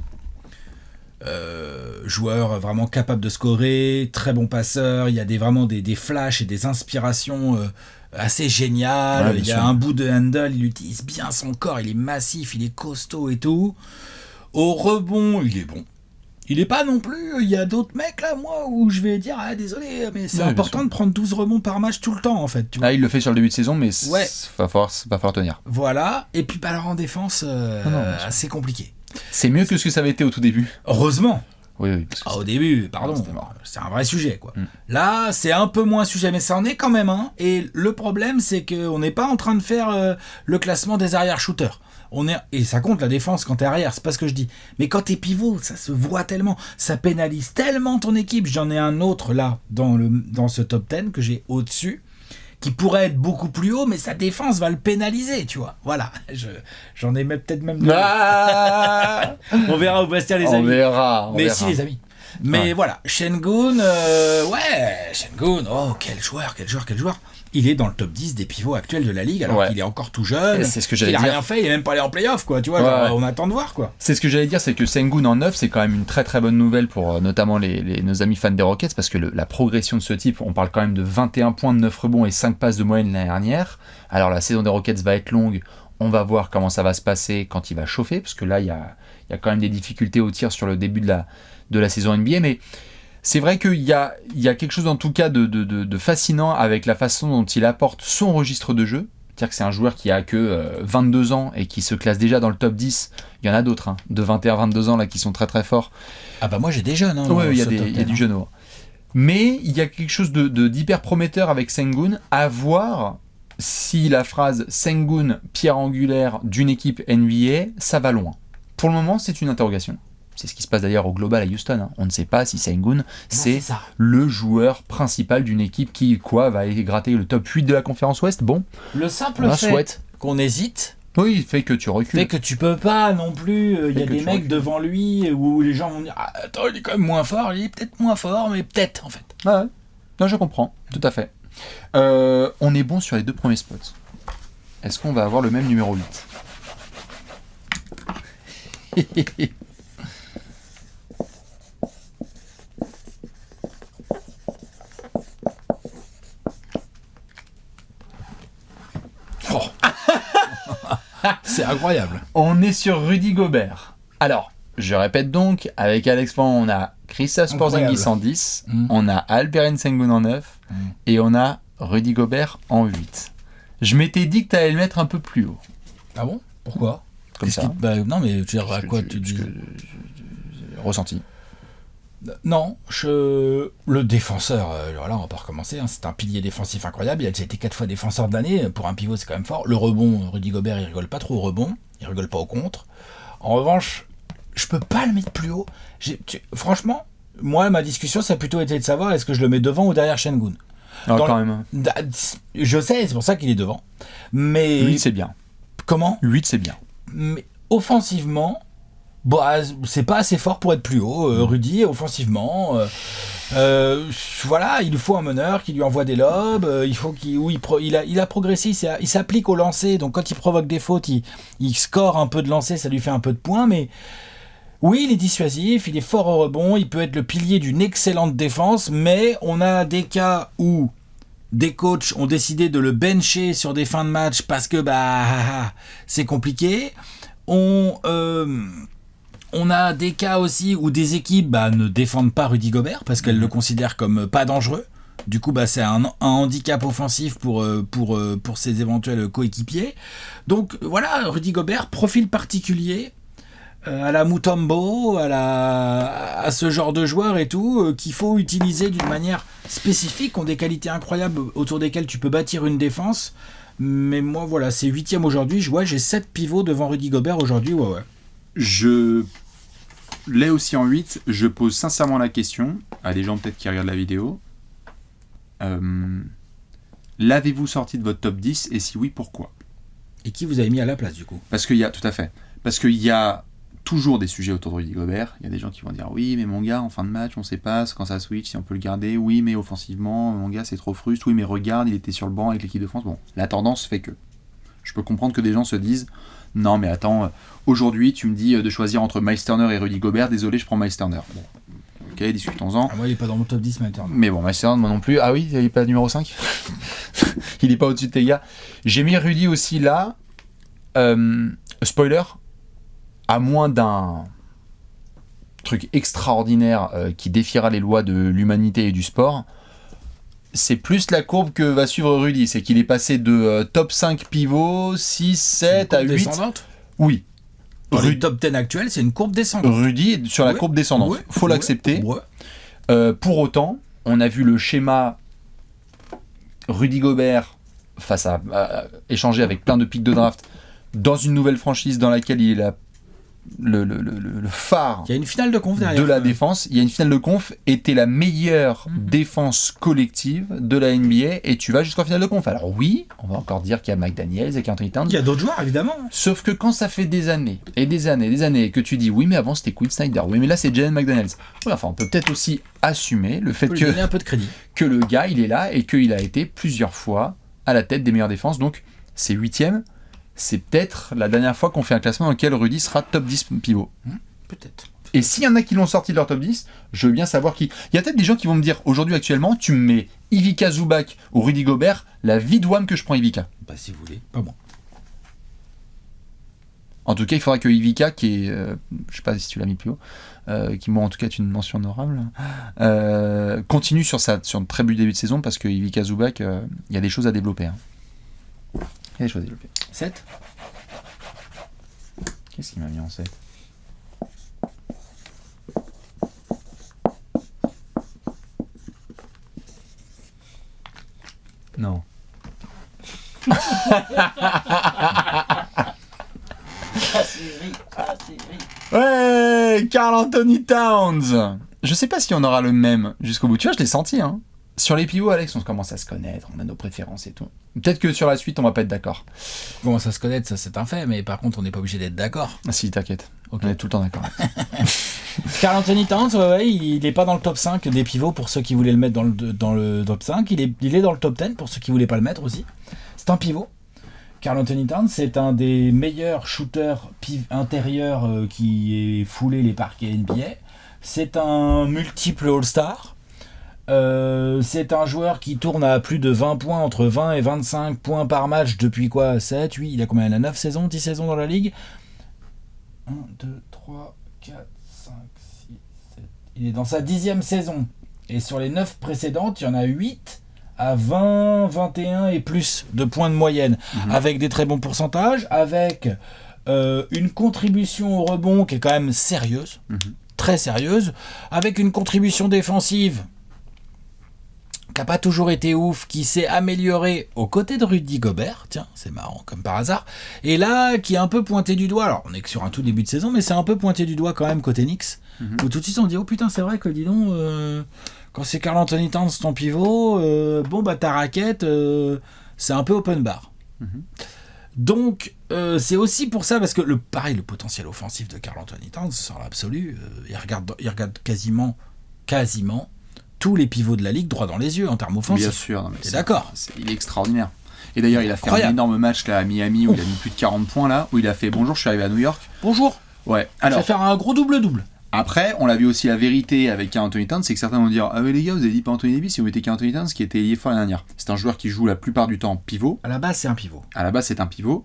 [SPEAKER 3] Joueur vraiment capable de scorer, très bon passeur, il y a vraiment des flashs et des inspirations assez géniales,
[SPEAKER 2] Ouais,
[SPEAKER 3] il y a un bout de handle, il utilise bien son corps, il est massif, il est costaud et tout. Au rebond, il est bon. Il est pas non plus, il y a d'autres mecs là, moi, où je vais dire, désolé, mais c'est important de prendre 12 rebonds par match tout le temps en fait. Tu vois.
[SPEAKER 2] Ah, il le fait sur le début de saison, mais
[SPEAKER 3] Ouais.
[SPEAKER 2] va falloir tenir.
[SPEAKER 3] Voilà, et puis alors en défense, assez compliqué.
[SPEAKER 2] C'est mieux que ce que ça avait été au tout début.
[SPEAKER 3] Heureusement.
[SPEAKER 2] Oui. Parce que
[SPEAKER 3] Au début, pardon,
[SPEAKER 2] c'était mort.
[SPEAKER 3] c'est un vrai sujet quoi.
[SPEAKER 2] Mm.
[SPEAKER 3] Là, c'est un peu moins sujet, mais ça en est quand même un. Et le problème, c'est qu'on n'est pas en train de faire le classement des arrière-shooters. Et ça compte la défense quand t'es arrière, c'est pas ce que je dis. Mais quand t'es pivot, ça se voit tellement, ça pénalise tellement ton équipe. J'en ai un autre là, dans ce top 10 que j'ai au-dessus, qui pourrait être beaucoup plus haut, mais sa défense va le pénaliser, tu vois. Voilà, j'en ai peut-être même...
[SPEAKER 2] Ah
[SPEAKER 3] On verra au Bastia les
[SPEAKER 2] on
[SPEAKER 3] amis.
[SPEAKER 2] verra.
[SPEAKER 3] Mais si les amis. Mais voilà, Sengun, Sengun, oh quel joueur. Il est dans le top 10 des pivots actuels de la ligue, alors qu'il est encore tout jeune.
[SPEAKER 2] C'est ce que j'allais
[SPEAKER 3] il a
[SPEAKER 2] dire.
[SPEAKER 3] rien fait, il est même pas allé en playoff, quoi. Tu vois, genre, on attend de voir, quoi.
[SPEAKER 2] C'est ce que j'allais dire, c'est que Sengun en 9, c'est quand même une très très bonne nouvelle pour notamment nos amis fans des Rockets, parce que la progression de ce type, on parle quand même de 21 points, de 9 rebonds et 5 passes de moyenne l'année dernière. Alors la saison des Rockets va être longue, on va voir comment ça va se passer quand il va chauffer, parce que là, il y a quand même des difficultés au tir sur le début de la saison NBA, mais c'est vrai qu'il y a quelque chose en tout cas de fascinant avec la façon dont il apporte son registre de jeu. C'est-à-dire que c'est un joueur qui a que 22 ans et qui se classe déjà dans le top 10. Il y en a d'autres, de 21-22 ans là, qui sont très très forts.
[SPEAKER 3] Ah bah moi j'ai des jeunes.
[SPEAKER 2] Oui, il y a du jeune. Mais il y a quelque chose d'hyper prometteur avec Sengun, à voir si la phrase Sengun, pierre angulaire d'une équipe NBA, ça va loin. Pour le moment, c'est une interrogation. C'est ce qui se passe d'ailleurs au Global à Houston. On ne sait pas si Sengun, c'est le joueur principal d'une équipe qui va gratter le top 8 de la conférence Ouest. Bon,
[SPEAKER 3] le simple fait qu'on hésite,
[SPEAKER 2] oui, fait que tu recules.
[SPEAKER 3] Fait que tu peux pas non plus. Il y a des mecs devant lui où les gens vont dire attends, il est quand même moins fort. Il est peut-être moins fort, mais peut-être en fait.
[SPEAKER 2] Ah ouais. Non, je comprends, tout à fait. On est bon sur les 2 premiers spots. Est-ce qu'on va avoir le même numéro 8?
[SPEAKER 3] C'est incroyable.
[SPEAKER 2] On est sur Rudy Gobert. Alors, je répète donc, avec Alex Pan, on a Kristaps Porzingis en 10, on a Alperen Sengun en 9, et on a Rudy Gobert en 8. Je m'étais dit que tu allais le mettre un peu plus haut.
[SPEAKER 3] Ah bon? Pourquoi?
[SPEAKER 2] Comme ça.
[SPEAKER 3] Non, mais tu à quoi tu dis?
[SPEAKER 2] Ressenti.
[SPEAKER 3] Non, le défenseur, voilà, on va pas recommencer, c'est un pilier défensif incroyable, il a déjà été 4 fois défenseur de l'année, pour un pivot c'est quand même fort. Le rebond, Rudy Gobert il rigole pas trop au rebond, il rigole pas au contre. En revanche, je peux pas le mettre plus haut. Franchement, moi, ma discussion, ça a plutôt été de savoir est-ce que je le mets devant ou derrière Şengün.
[SPEAKER 2] Quand même.
[SPEAKER 3] Je sais, c'est pour ça qu'il est devant. Mais
[SPEAKER 2] 8, c'est bien.
[SPEAKER 3] Comment ?
[SPEAKER 2] 8, c'est bien.
[SPEAKER 3] Mais offensivement, c'est pas assez fort pour être plus haut. Rudy, offensivement, voilà, il lui faut un meneur qui lui envoie des lobes. Il faut il a progressé, il s'applique au lancer. Donc quand il provoque des fautes, il score un peu de lancer, ça lui fait un peu de points. Mais oui, il est dissuasif, il est fort au rebond, il peut être le pilier d'une excellente défense. Mais on a des cas où des coachs ont décidé de le bencher sur des fins de match parce que c'est compliqué. On a des cas aussi où des équipes ne défendent pas Rudy Gobert parce qu'elles le considèrent comme pas dangereux. Du coup, c'est un handicap offensif pour ses éventuels coéquipiers. Donc voilà, Rudy Gobert, profil particulier à la Mutombo, à ce genre de joueurs et tout, qu'il faut utiliser d'une manière spécifique, ont des qualités incroyables autour desquelles tu peux bâtir une défense. Mais moi, voilà, c'est 8e aujourd'hui. J'ai 7 pivots devant Rudy Gobert aujourd'hui. Ouais.
[SPEAKER 2] Je l'ai aussi en 8. Je pose sincèrement la question à des gens peut-être qui regardent la vidéo. L'avez-vous sorti de votre top 10 et si oui, pourquoi ?
[SPEAKER 3] Et qui vous avez mis à la place du coup ?
[SPEAKER 2] Parce qu'il y a toujours des sujets autour de Rudy Gobert. Il y a des gens qui vont dire oui, mais mon gars, en fin de match, on sait pas quand ça switch, si on peut le garder. Oui, mais offensivement, mon gars, c'est trop frustre. Oui, mais regarde, il était sur le banc avec l'équipe de France. Bon, la tendance fait que je peux comprendre que des gens se disent non, mais attends, aujourd'hui, tu me dis de choisir entre Miles Turner et Rudy Gobert. Désolé, je prends Miles Turner. Bon, ok, discutons-en.
[SPEAKER 3] Moi, il est pas dans mon top 10, Miles Turner.
[SPEAKER 2] Mais bon, Miles Turner, moi non plus. Ah oui, il est pas numéro 5. Il est pas au-dessus de tes gars. J'ai mis Rudy aussi là. Spoiler, à moins d'un truc extraordinaire qui défiera les lois de l'humanité et du sport, c'est plus la courbe que va suivre Rudy. C'est qu'il est passé de top 5 pivot, 6, 7 à 8.
[SPEAKER 3] Descendante ?
[SPEAKER 2] Oui.
[SPEAKER 3] Dans le top 10 actuel, c'est une courbe descendante.
[SPEAKER 2] Rudy est sur la courbe descendante. Faut l'accepter.
[SPEAKER 3] Ouais.
[SPEAKER 2] Pour autant, on a vu le schéma Rudy Gobert face à échanger avec plein de pics de draft dans une nouvelle franchise dans laquelle il est le phare.
[SPEAKER 3] Il y a une finale de conf derrière.
[SPEAKER 2] De la défense. Il y a une finale de conf et t'es la meilleure défense collective de la NBA et tu vas jusqu'en finale de conf. Alors oui, on va encore dire qu'il y a McDaniels et qu'il y a Anthony Towns.
[SPEAKER 3] Il y a d'autres joueurs évidemment.
[SPEAKER 2] Sauf que quand ça fait des années et des années que tu dis oui mais avant c'était Quinn Snyder, oui mais là c'est Jalen McDaniels. Ouais, enfin on peut peut-être aussi assumer le fait
[SPEAKER 3] lui donner un peu de crédit.
[SPEAKER 2] Que le gars il est là et qu'il a été plusieurs fois à la tête des meilleures défenses. Donc c'est 8e. C'est peut-être la dernière fois qu'on fait un classement dans lequel Rudy sera top 10 pivot.
[SPEAKER 3] Peut-être.
[SPEAKER 2] Et s'il y en a qui l'ont sorti de leur top 10, je veux bien savoir qui. Il y a peut-être des gens qui vont me dire aujourd'hui, actuellement, tu me mets Ivica Zubac ou Rudy Gobert, la vie de Wham que je prends Ivica.
[SPEAKER 3] Si vous voulez, pas moi.
[SPEAKER 2] En tout cas, il faudra que Ivica, qui est. Je sais pas si tu l'as mis plus haut, qui moi en tout cas est une mention honorable, continue sur un très bon début de saison parce que Ivica Zubac, il y a des choses à développer. Hein. Il y a des choses à développer.
[SPEAKER 3] 7 ?
[SPEAKER 2] Qu'est-ce qu'il m'a mis en 7 ? Non. Ouais, Karl Anthony Towns. Je sais pas si on aura le même jusqu'au bout. Tu vois, je l'ai senti, hein. Sur les pivots, Alex, on commence à se connaître, on a nos préférences et tout. Peut-être que sur la suite, on va pas être d'accord.
[SPEAKER 3] On commence à se connaître, ça c'est un fait, mais par contre, on n'est pas obligé d'être d'accord.
[SPEAKER 2] Ah si, t'inquiète.
[SPEAKER 3] Okay.
[SPEAKER 2] On est tout le temps d'accord.
[SPEAKER 3] Karl Anthony Towns, il est pas dans le top 5 des pivots pour ceux qui voulaient le mettre dans le top 5. Il est dans le top 10 pour ceux qui voulaient pas le mettre aussi. C'est un pivot. Karl Anthony Towns, c'est un des meilleurs shooters intérieurs qui ait foulé les parquets NBA. C'est un multiple All-Star. C'est un joueur qui tourne à plus de 20 points, entre 20 et 25 points par match depuis quoi 7, 8, il a combien? Il a 9 saisons, 10 saisons dans la ligue. 1, 2, 3, 4, 5, 6, 7. Il est dans sa 10e saison. Et sur les 9 précédentes, il y en a 8 à 20, 21 et plus de points de moyenne. Avec des très bons pourcentages, avec une contribution au rebond qui est quand même sérieuse, très sérieuse, avec une contribution défensive qui a pas toujours été ouf, qui s'est amélioré aux côtés de Rudy Gobert, tiens, c'est marrant comme par hasard, et là qui est un peu pointé du doigt, alors on est que sur un tout début de saison, mais c'est un peu pointé du doigt quand même côté Knicks, où tout de suite on dit oh putain c'est vrai que dis donc, quand c'est Karl Anthony Towns ton pivot, bon bah ta raquette, c'est un peu open bar. Donc c'est aussi pour ça, parce que le potentiel offensif de Karl Anthony Towns, sur l'absolu, il regarde quasiment tous les pivots de la ligue droit dans les yeux en termes offensifs.
[SPEAKER 2] Bien sûr, non, mais
[SPEAKER 3] t'es d'accord.
[SPEAKER 2] Il est extraordinaire. Et d'ailleurs, il a fait
[SPEAKER 3] Incroyable.
[SPEAKER 2] un énorme match là, à Miami où il a mis plus de 40 points là, où il a fait bonjour, je suis arrivé à New York.
[SPEAKER 3] Bonjour.
[SPEAKER 2] Ouais.
[SPEAKER 3] Je vais
[SPEAKER 2] Alors,
[SPEAKER 3] faire un gros double-double.
[SPEAKER 2] après, on l'a vu aussi la vérité avec Karl Anthony Towns, c'est que certains vont dire ah mais les gars, vous avez dit pas Anthony Davis, si vous mettez Karl Anthony Towns qui était lié fort l'année dernière. C'est un joueur qui joue la plupart du temps pivot.
[SPEAKER 3] À la base, c'est un pivot.
[SPEAKER 2] À la base, c'est un pivot.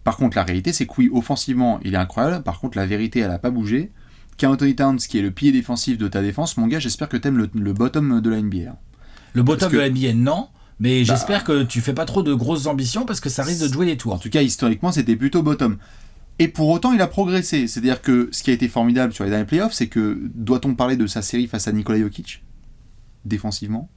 [SPEAKER 2] Par contre, la réalité, c'est que oui, offensivement, il est incroyable. Par contre, la vérité, elle a pas bougé. Karl Anthony Towns, qui est le pilier défensif de ta défense, mon gars, j'espère que t'aimes le bottom de la NBA.
[SPEAKER 3] Le bottom
[SPEAKER 2] Parce que-
[SPEAKER 3] de la NBA, non. Mais j'espère que tu fais pas trop de grosses ambitions parce que ça risque de jouer les
[SPEAKER 2] En
[SPEAKER 3] tours.
[SPEAKER 2] tout cas, historiquement, c'était plutôt bottom. Et pour autant, il a progressé. C'est-à-dire que ce qui a été formidable sur les derniers playoffs, c'est que, doit-on parler de sa série face à Nikola Jokic défensivement?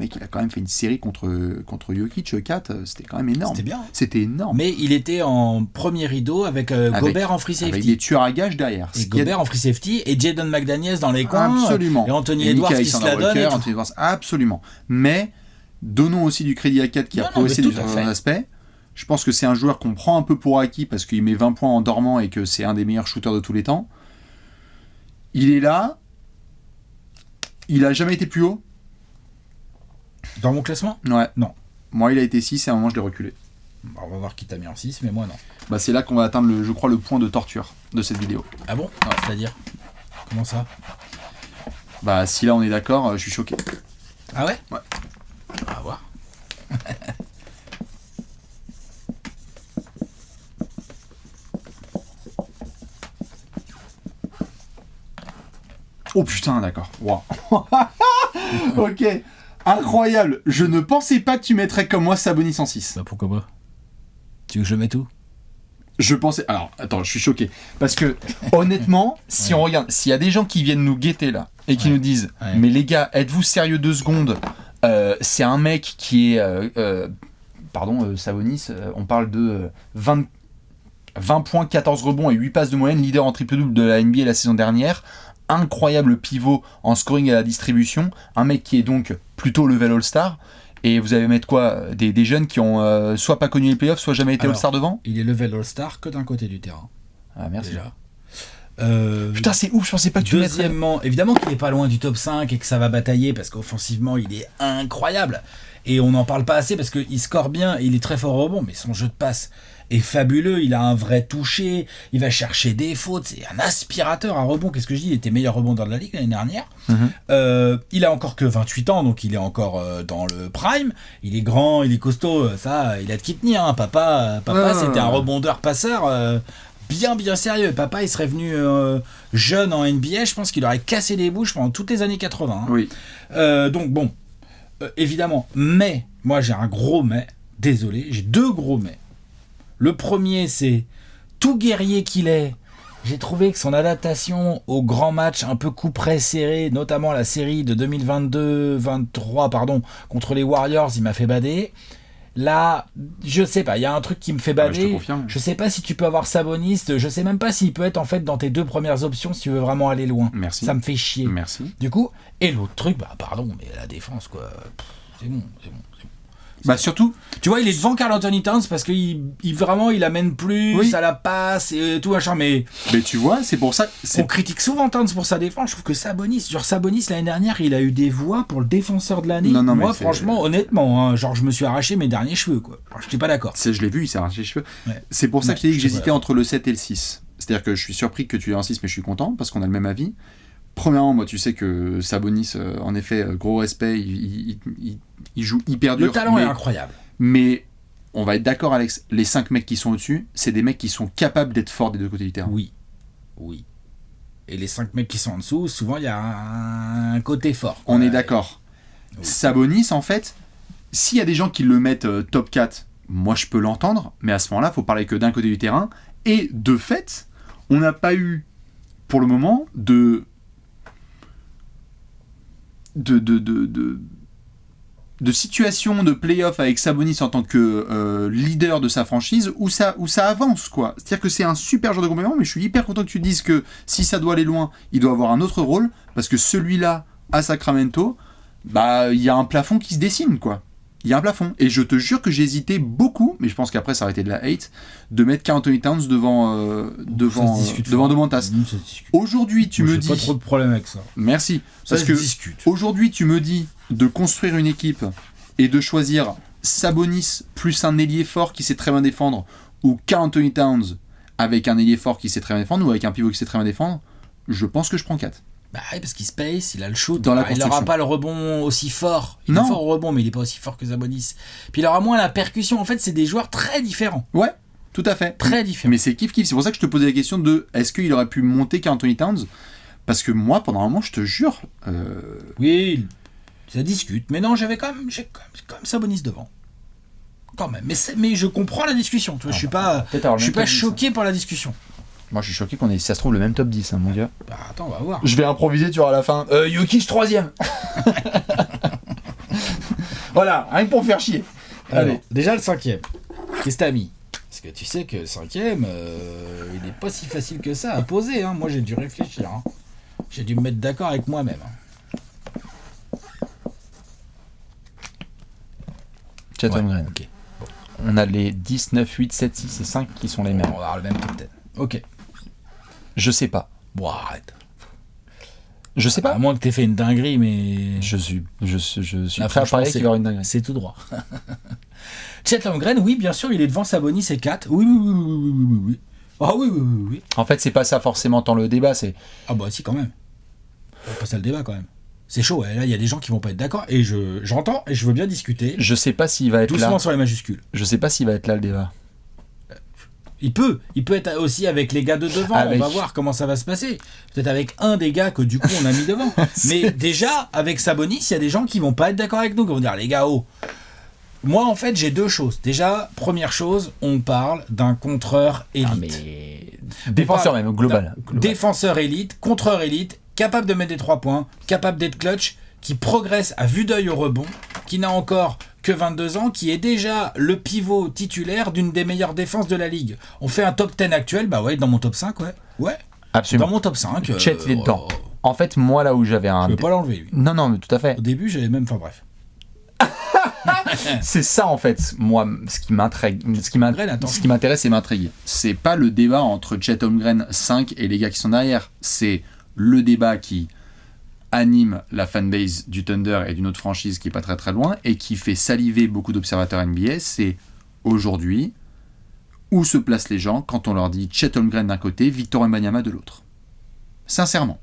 [SPEAKER 2] Mec, il a quand même fait une série contre Jokic, 4, c'était quand même énorme.
[SPEAKER 3] C'était bien.
[SPEAKER 2] C'était énorme.
[SPEAKER 3] Mais il était en premier rideau avec Gobert en free
[SPEAKER 2] Avec
[SPEAKER 3] safety.
[SPEAKER 2] des tueurs à gages derrière.
[SPEAKER 3] Et Gobert en free safety et Jaden McDaniels dans les coins.
[SPEAKER 2] Absolument.
[SPEAKER 3] Et Anthony Edwards
[SPEAKER 2] Nick
[SPEAKER 3] qui se la
[SPEAKER 2] Alexander
[SPEAKER 3] donne. Et
[SPEAKER 2] Walker,
[SPEAKER 3] tout.
[SPEAKER 2] Anthony Edwards, absolument. Mais donnons aussi du crédit à 4 qui a
[SPEAKER 3] Non,
[SPEAKER 2] progressé
[SPEAKER 3] mais
[SPEAKER 2] sur
[SPEAKER 3] tout à
[SPEAKER 2] un
[SPEAKER 3] fait.
[SPEAKER 2] aspect. Je pense que c'est un joueur qu'on prend un peu pour acquis parce qu'il met 20 points en dormant et que c'est un des meilleurs shooters de tous les temps. Il est là. Il a jamais été plus haut.
[SPEAKER 3] Dans mon classement,
[SPEAKER 2] Ouais.
[SPEAKER 3] Non.
[SPEAKER 2] Moi, il a été 6 et à un moment, je l'ai reculé.
[SPEAKER 3] on va voir qui t'a mis en 6, mais moi non.
[SPEAKER 2] Bah, c'est là qu'on va atteindre, je crois, le point de torture de cette vidéo.
[SPEAKER 3] Ah bon? C'est-à-dire? Comment ça?
[SPEAKER 2] Bah, si là, on est d'accord, je suis choqué.
[SPEAKER 3] Ah ouais?
[SPEAKER 2] Ouais.
[SPEAKER 3] On va voir.
[SPEAKER 2] Oh putain, d'accord. Wow. Ok. Incroyable. Je ne pensais pas que tu mettrais comme moi Sabonis en 6.
[SPEAKER 3] Bah pourquoi pas? Tu veux que je mette où?
[SPEAKER 2] Je pensais. Alors, attends, je suis choqué. Parce que, honnêtement, si on regarde, s'il y a des gens qui viennent nous guetter là et qui nous disent mais les gars, êtes-vous sérieux 2 secondes? C'est un mec qui est. Sabonis, on parle de 20 points, 14 rebonds et 8 passes de moyenne, leader en triple-double de la NBA la saison dernière. Incroyable pivot en scoring et à la distribution. Un mec qui est donc plutôt level All-Star. Et vous allez mettre quoi? Des jeunes qui ont soit pas connu les playoffs, soit jamais été
[SPEAKER 3] Alors,
[SPEAKER 2] All-Star devant?
[SPEAKER 3] Il est level All-Star que d'un côté du terrain.
[SPEAKER 2] Ah, merci.
[SPEAKER 3] Déjà.
[SPEAKER 2] Putain, c'est ouf, je pensais pas que tu le mettrais.
[SPEAKER 3] Deuxièmement, évidemment qu'il est pas loin du top 5 et que ça va batailler parce qu'offensivement il est incroyable. Et on n'en parle pas assez parce qu'il score bien, il est très fort au rebond, mais son jeu de passe est fabuleux, il a un vrai toucher, il va chercher des fautes, c'est un aspirateur à rebond. Qu'est-ce que je dis? Il était meilleur rebondeur de la ligue l'année dernière. Il a encore que 28 ans, donc il est encore dans le prime. Il est grand, il est costaud, ça, il a de qui tenir. Hein. Papa c'était un rebondeur passeur bien sérieux. Papa, il serait venu jeune en NBA, je pense qu'il aurait cassé les bouches pendant toutes les années 80. Hein.
[SPEAKER 2] Oui.
[SPEAKER 3] Donc bon, évidemment, mais, moi j'ai un gros mais, désolé, j'ai 2 gros mais. Le premier, c'est tout guerrier qu'il est. J'ai trouvé que son adaptation au grand match un peu coup près serré, notamment la série de 2022-23 contre les Warriors, il m'a fait bader. Là, je sais pas, il y a un truc qui me fait bader.
[SPEAKER 2] je te confirme.
[SPEAKER 3] Je sais pas si tu peux avoir Sabonis, je sais même pas s'il peut être en fait dans tes 2 premières options si tu veux vraiment aller loin.
[SPEAKER 2] Merci.
[SPEAKER 3] Ça me fait chier.
[SPEAKER 2] Merci.
[SPEAKER 3] Du coup, et l'autre truc, mais la défense quoi, c'est bon.
[SPEAKER 2] Bah surtout,
[SPEAKER 3] Tu vois, il est devant Karl Anthony Towns parce qu'il amène plus à la passe et tout machin, mais
[SPEAKER 2] tu vois, c'est pour ça.
[SPEAKER 3] on critique souvent Towns pour sa défense. Je trouve que Sabonis l'année dernière, il a eu des voix pour le défenseur de l'année.
[SPEAKER 2] Non,
[SPEAKER 3] Moi,
[SPEAKER 2] mais
[SPEAKER 3] franchement, honnêtement, hein, genre je me suis arraché mes derniers cheveux, quoi. Alors, j'étais pas d'accord.
[SPEAKER 2] Je l'ai vu, il s'est arraché les cheveux.
[SPEAKER 3] Ouais.
[SPEAKER 2] C'est pour ça que je t'ai dit que
[SPEAKER 3] je sais
[SPEAKER 2] j'hésitais
[SPEAKER 3] pas.
[SPEAKER 2] entre le 7 et le 6. C'est-à-dire que je suis surpris que tu aies un 6, mais je suis content parce qu'on a le même avis. Premièrement, moi, tu sais que Sabonis, en effet, gros respect, il joue hyper dur.
[SPEAKER 3] Le talent est incroyable.
[SPEAKER 2] Mais on va être d'accord, Alex, les 5 mecs qui sont au-dessus, c'est des mecs qui sont capables d'être forts des 2 côtés du terrain.
[SPEAKER 3] Oui. Et les 5 mecs qui sont en dessous, souvent il y a un côté fort.
[SPEAKER 2] On est d'accord.
[SPEAKER 3] Oui.
[SPEAKER 2] Sabonis, en fait, s'il y a des gens qui le mettent top 4, moi je peux l'entendre, mais à ce moment-là, il faut parler que d'un côté du terrain. Et de fait, on n'a pas eu, pour le moment, de situation de play-off avec Sabonis en tant que leader de sa franchise où ça avance, quoi. C'est-à-dire que c'est un super joueur de complément, mais je suis hyper content que tu dises que si ça doit aller loin, il doit avoir un autre rôle, parce que celui-là, à Sacramento, bah, il y a un plafond qui se dessine, quoi. Il y a un plafond. Et je te jure que j'ai hésité beaucoup, mais je pense qu'après ça aurait été de la hate, de mettre Karl Anthony Towns devant Domantas. Aujourd'hui, tu me dis...
[SPEAKER 3] pas trop de problème avec ça.
[SPEAKER 2] Merci.
[SPEAKER 3] Ça
[SPEAKER 2] Parce
[SPEAKER 3] se
[SPEAKER 2] que
[SPEAKER 3] discute.
[SPEAKER 2] aujourd'hui, tu me dis de construire une équipe et de choisir Sabonis plus un ailier fort qui sait très bien défendre, ou Karl Anthony Towns avec un ailier fort qui sait très bien défendre, ou avec un pivot qui sait très bien défendre, je pense que je prends 4.
[SPEAKER 3] Bah oui, parce qu'il space, il a le shoot.
[SPEAKER 2] Dans la
[SPEAKER 3] il n'aura
[SPEAKER 2] construction.
[SPEAKER 3] pas le rebond aussi fort. Il
[SPEAKER 2] Non.
[SPEAKER 3] est fort au rebond, mais il n'est pas aussi fort que Sabonis. Puis il aura moins la percussion. En fait, c'est des joueurs très différents.
[SPEAKER 2] Ouais, tout à fait.
[SPEAKER 3] Très différents.
[SPEAKER 2] Mais c'est kiff-kiff. C'est pour ça que je te posais la question de est-ce qu'il aurait pu monter Karl Anthony Towns ? Parce que moi, pendant un moment, je te jure...
[SPEAKER 3] Oui, ça discute. Mais non, j'ai quand même Sabonis devant. Quand même. Mais je comprends la discussion. Tu vois, je suis pas choqué par la discussion.
[SPEAKER 2] Moi, je suis choqué qu'on ait, si ça se trouve, le même top 10, hein, mon gars.
[SPEAKER 3] Bah attends, on va voir.
[SPEAKER 2] Je vais improviser, tu vois, à la fin. Jokic 3ème. Voilà, rien que pour faire chier.
[SPEAKER 3] Alors,
[SPEAKER 2] Allez.
[SPEAKER 3] déjà le 5e. Qu'est-ce que t'as mis ? Parce que tu sais que le 5e, il n'est pas si facile que ça à poser. Hein. Moi, j'ai dû réfléchir. Hein. J'ai dû me mettre d'accord avec moi-même.
[SPEAKER 2] Chet
[SPEAKER 3] Ouais,
[SPEAKER 2] Holmgren.
[SPEAKER 3] ok.
[SPEAKER 2] On a les 10, 9, 8, 7, 6 et 5 qui sont les
[SPEAKER 3] On
[SPEAKER 2] mêmes.
[SPEAKER 3] va avoir le même top 10. Ok.
[SPEAKER 2] Je sais pas.
[SPEAKER 3] Bon, arrête.
[SPEAKER 2] Je sais pas.
[SPEAKER 3] À moins que t'aies fait une dinguerie, mais...
[SPEAKER 2] Je suis
[SPEAKER 3] Là,
[SPEAKER 2] prêt à
[SPEAKER 3] franchement,
[SPEAKER 2] parier qu'il va y avoir une dinguerie.
[SPEAKER 3] C'est tout droit. Chet Holmgren, oui, bien sûr, il est devant Sabonis et 4. Oui. Ah oui.
[SPEAKER 2] En fait, c'est pas ça forcément tant le débat, c'est...
[SPEAKER 3] Ah bah si, quand même. C'est pas ça le débat, quand même. C'est chaud, et là, il y a des gens qui vont pas être d'accord, et j'entends, et je veux bien discuter.
[SPEAKER 2] Je sais pas s'il va être
[SPEAKER 3] Doucement
[SPEAKER 2] là.
[SPEAKER 3] sur les majuscules.
[SPEAKER 2] Je sais pas s'il va être là, le débat.
[SPEAKER 3] Il peut être aussi avec les gars de devant,
[SPEAKER 2] Avec-
[SPEAKER 3] on va voir comment ça va se passer. Peut-être avec un des gars que du coup on a mis devant. Mais déjà, avec Sabonis, il y a des gens qui vont pas être d'accord avec nous, qui vont dire les gars, oh. Moi en fait j'ai deux choses. Déjà, première chose, on parle d'un contreur élite.
[SPEAKER 2] Ah, mais... Défenseur
[SPEAKER 3] On parle
[SPEAKER 2] même, global.
[SPEAKER 3] d'un défenseur élite, contreur élite, capable de mettre des 3 points, capable d'être clutch, qui progresse à vue d'œil au rebond, qui n'a encore que 22 ans, qui est déjà le pivot titulaire d'une des meilleures défenses de la ligue. On fait un top 10 actuel, bah ouais, dans mon top 5, ouais.
[SPEAKER 2] Absolument.
[SPEAKER 3] Dans mon top 5.
[SPEAKER 2] Chet, il est dedans. En fait, moi, là où j'avais un...
[SPEAKER 3] Je veux pas l'enlever, lui.
[SPEAKER 2] Non, mais tout à fait.
[SPEAKER 3] Au début, j'avais même... Enfin bref.
[SPEAKER 2] C'est ça, en fait, moi, ce qui m'intrigue.
[SPEAKER 3] Attends.
[SPEAKER 2] Ce qui m'intéresse et m'intrigue. C'est pas le débat entre Chet Holmgren 5 et les gars qui sont derrière. C'est le débat qui anime la fanbase du Thunder et d'une autre franchise qui est pas très très loin et qui fait saliver beaucoup d'observateurs NBA. C'est aujourd'hui où se placent les gens quand on leur dit Chet Holmgren d'un côté, Victor Wembanyama de l'autre. Sincèrement.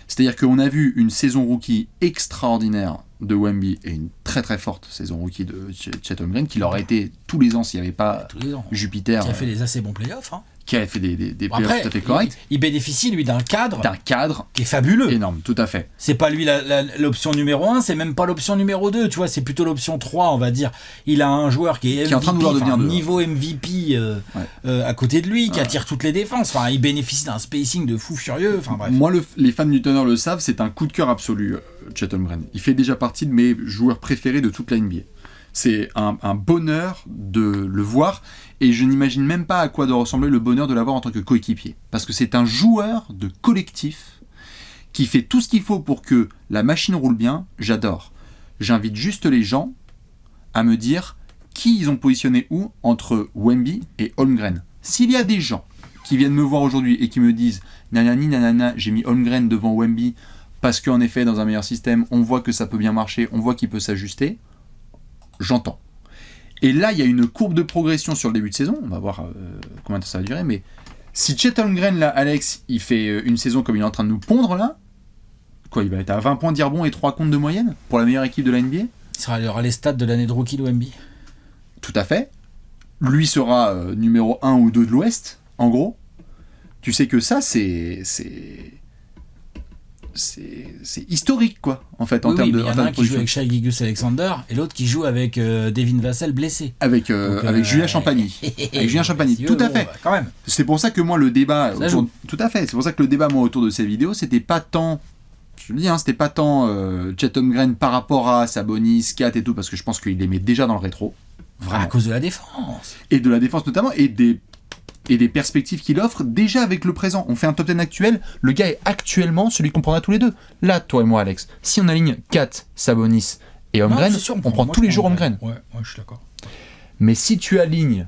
[SPEAKER 2] C'est-à-dire qu'on a vu une saison rookie extraordinaire de Wemby et une très très forte saison rookie de Chet Holmgren qui l'aurait été tous les ans s'il n'y avait pas
[SPEAKER 3] Tous les ans.
[SPEAKER 2] Jupiter
[SPEAKER 3] Qui a fait des assez bons playoffs. Hein.
[SPEAKER 2] qui avait fait des
[SPEAKER 3] Bon,
[SPEAKER 2] playoffs
[SPEAKER 3] après,
[SPEAKER 2] tout à fait corrects,
[SPEAKER 3] il bénéficie, lui, d'un cadre qui est fabuleux.
[SPEAKER 2] énorme, tout à fait.
[SPEAKER 3] C'est pas lui l'option numéro 1, c'est même pas l'option numéro 2, tu vois, c'est plutôt l'option 3, on va dire. Il a un joueur qui est MVP,
[SPEAKER 2] Qui est en train de vouloir devenir
[SPEAKER 3] niveau MVP à côté de lui, qui attire toutes les défenses. Enfin, il bénéficie d'un spacing de fou furieux. Enfin, bref.
[SPEAKER 2] Moi, les fans du Thunder le savent, c'est un coup de cœur absolu, Chet Holmgren. Il fait déjà partie de mes joueurs préférés de toute la NBA. C'est un bonheur de le voir et je n'imagine même pas à quoi doit ressembler le bonheur de l'avoir en tant que coéquipier. Parce que c'est un joueur de collectif qui fait tout ce qu'il faut pour que la machine roule bien. J'adore. J'invite juste les gens à me dire qui ils ont positionné où entre Wemby et Holmgren. S'il y a des gens qui viennent me voir aujourd'hui et qui me disent nanani nanana, j'ai mis Holmgren devant Wemby parce qu'en effet dans un meilleur système on voit que ça peut bien marcher, on voit qu'il peut s'ajuster, j'entends. Et là il y a une courbe de progression sur le début de saison, on va voir combien de temps ça va durer, mais si Chet Holmgren là, Alex, il fait une saison comme il est en train de nous pondre là, quoi, il va être à 20 points de rebond et 3 comptes de moyenne pour la meilleure équipe de la NBA.
[SPEAKER 3] Il aura les stats de l'année de rookie de Wemby.
[SPEAKER 2] Tout à fait. Lui sera numéro 1 ou 2 de l'Ouest, en gros. Tu sais que ça, c'est historique, quoi, en fait, en termes de
[SPEAKER 3] il y en a un qui joue avec Shai Gilgeous-Alexander et l'autre qui joue avec Devin Vassell blessé.
[SPEAKER 2] Avec Julien Champagny. Avec Julien Champagny, tout à fait.
[SPEAKER 3] Quand même.
[SPEAKER 2] C'est pour ça que moi, le débat...
[SPEAKER 3] Ça joue.
[SPEAKER 2] Tout à fait. C'est pour ça que le débat, moi, autour de cette vidéo, c'était pas tant je le dis, c'était pas tant Chet Holmgren par rapport à Sabonis, Kat et tout, parce que je pense qu'il les met déjà dans le rétro. Vraiment.
[SPEAKER 3] À cause de la défense.
[SPEAKER 2] Et de la défense notamment, et des perspectives qu'il offre déjà avec le présent. On fait un top 10 actuel, le gars est actuellement celui qu'on prendra tous les deux. Là, toi et moi, Alex, si on aligne Kat, Sabonis et Holmgren, on prend tous les jours Holmgren.
[SPEAKER 3] Ouais, je suis d'accord.
[SPEAKER 2] Mais si tu alignes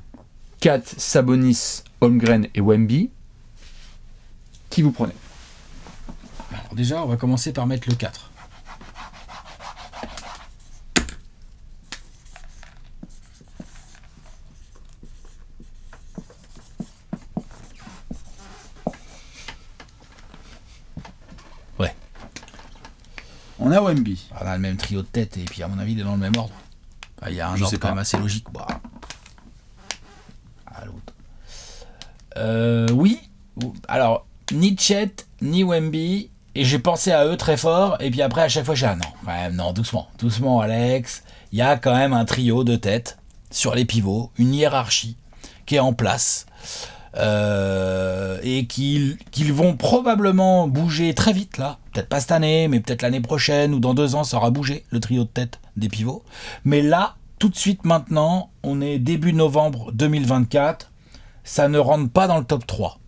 [SPEAKER 2] Kat, Sabonis, Holmgren et Wemby, qui vous prenez ?
[SPEAKER 3] Alors déjà, on va commencer par mettre le 4. Ouais.
[SPEAKER 2] On a Wemby.
[SPEAKER 3] On a le même trio de tête et puis à mon avis, il est dans le même ordre. Il y a un
[SPEAKER 2] Je
[SPEAKER 3] ordre
[SPEAKER 2] sais
[SPEAKER 3] quand
[SPEAKER 2] pas.
[SPEAKER 3] même assez logique. Bah. À l'autre. Oui. Alors, ni Chet, ni Wemby. Et j'ai pensé à eux très fort. Et puis après, à chaque fois, j'ai non, quand même, non, doucement. Doucement, Alex. Il y a quand même un trio de tête sur les pivots. Une hiérarchie qui est en place. Et qu'ils vont probablement bouger très vite là, peut-être pas cette année, mais peut-être l'année prochaine ou dans 2 ans, ça aura bougé le trio de tête des pivots. Mais là, tout de suite maintenant, on est début novembre 2024, ça ne rentre pas dans le top 3.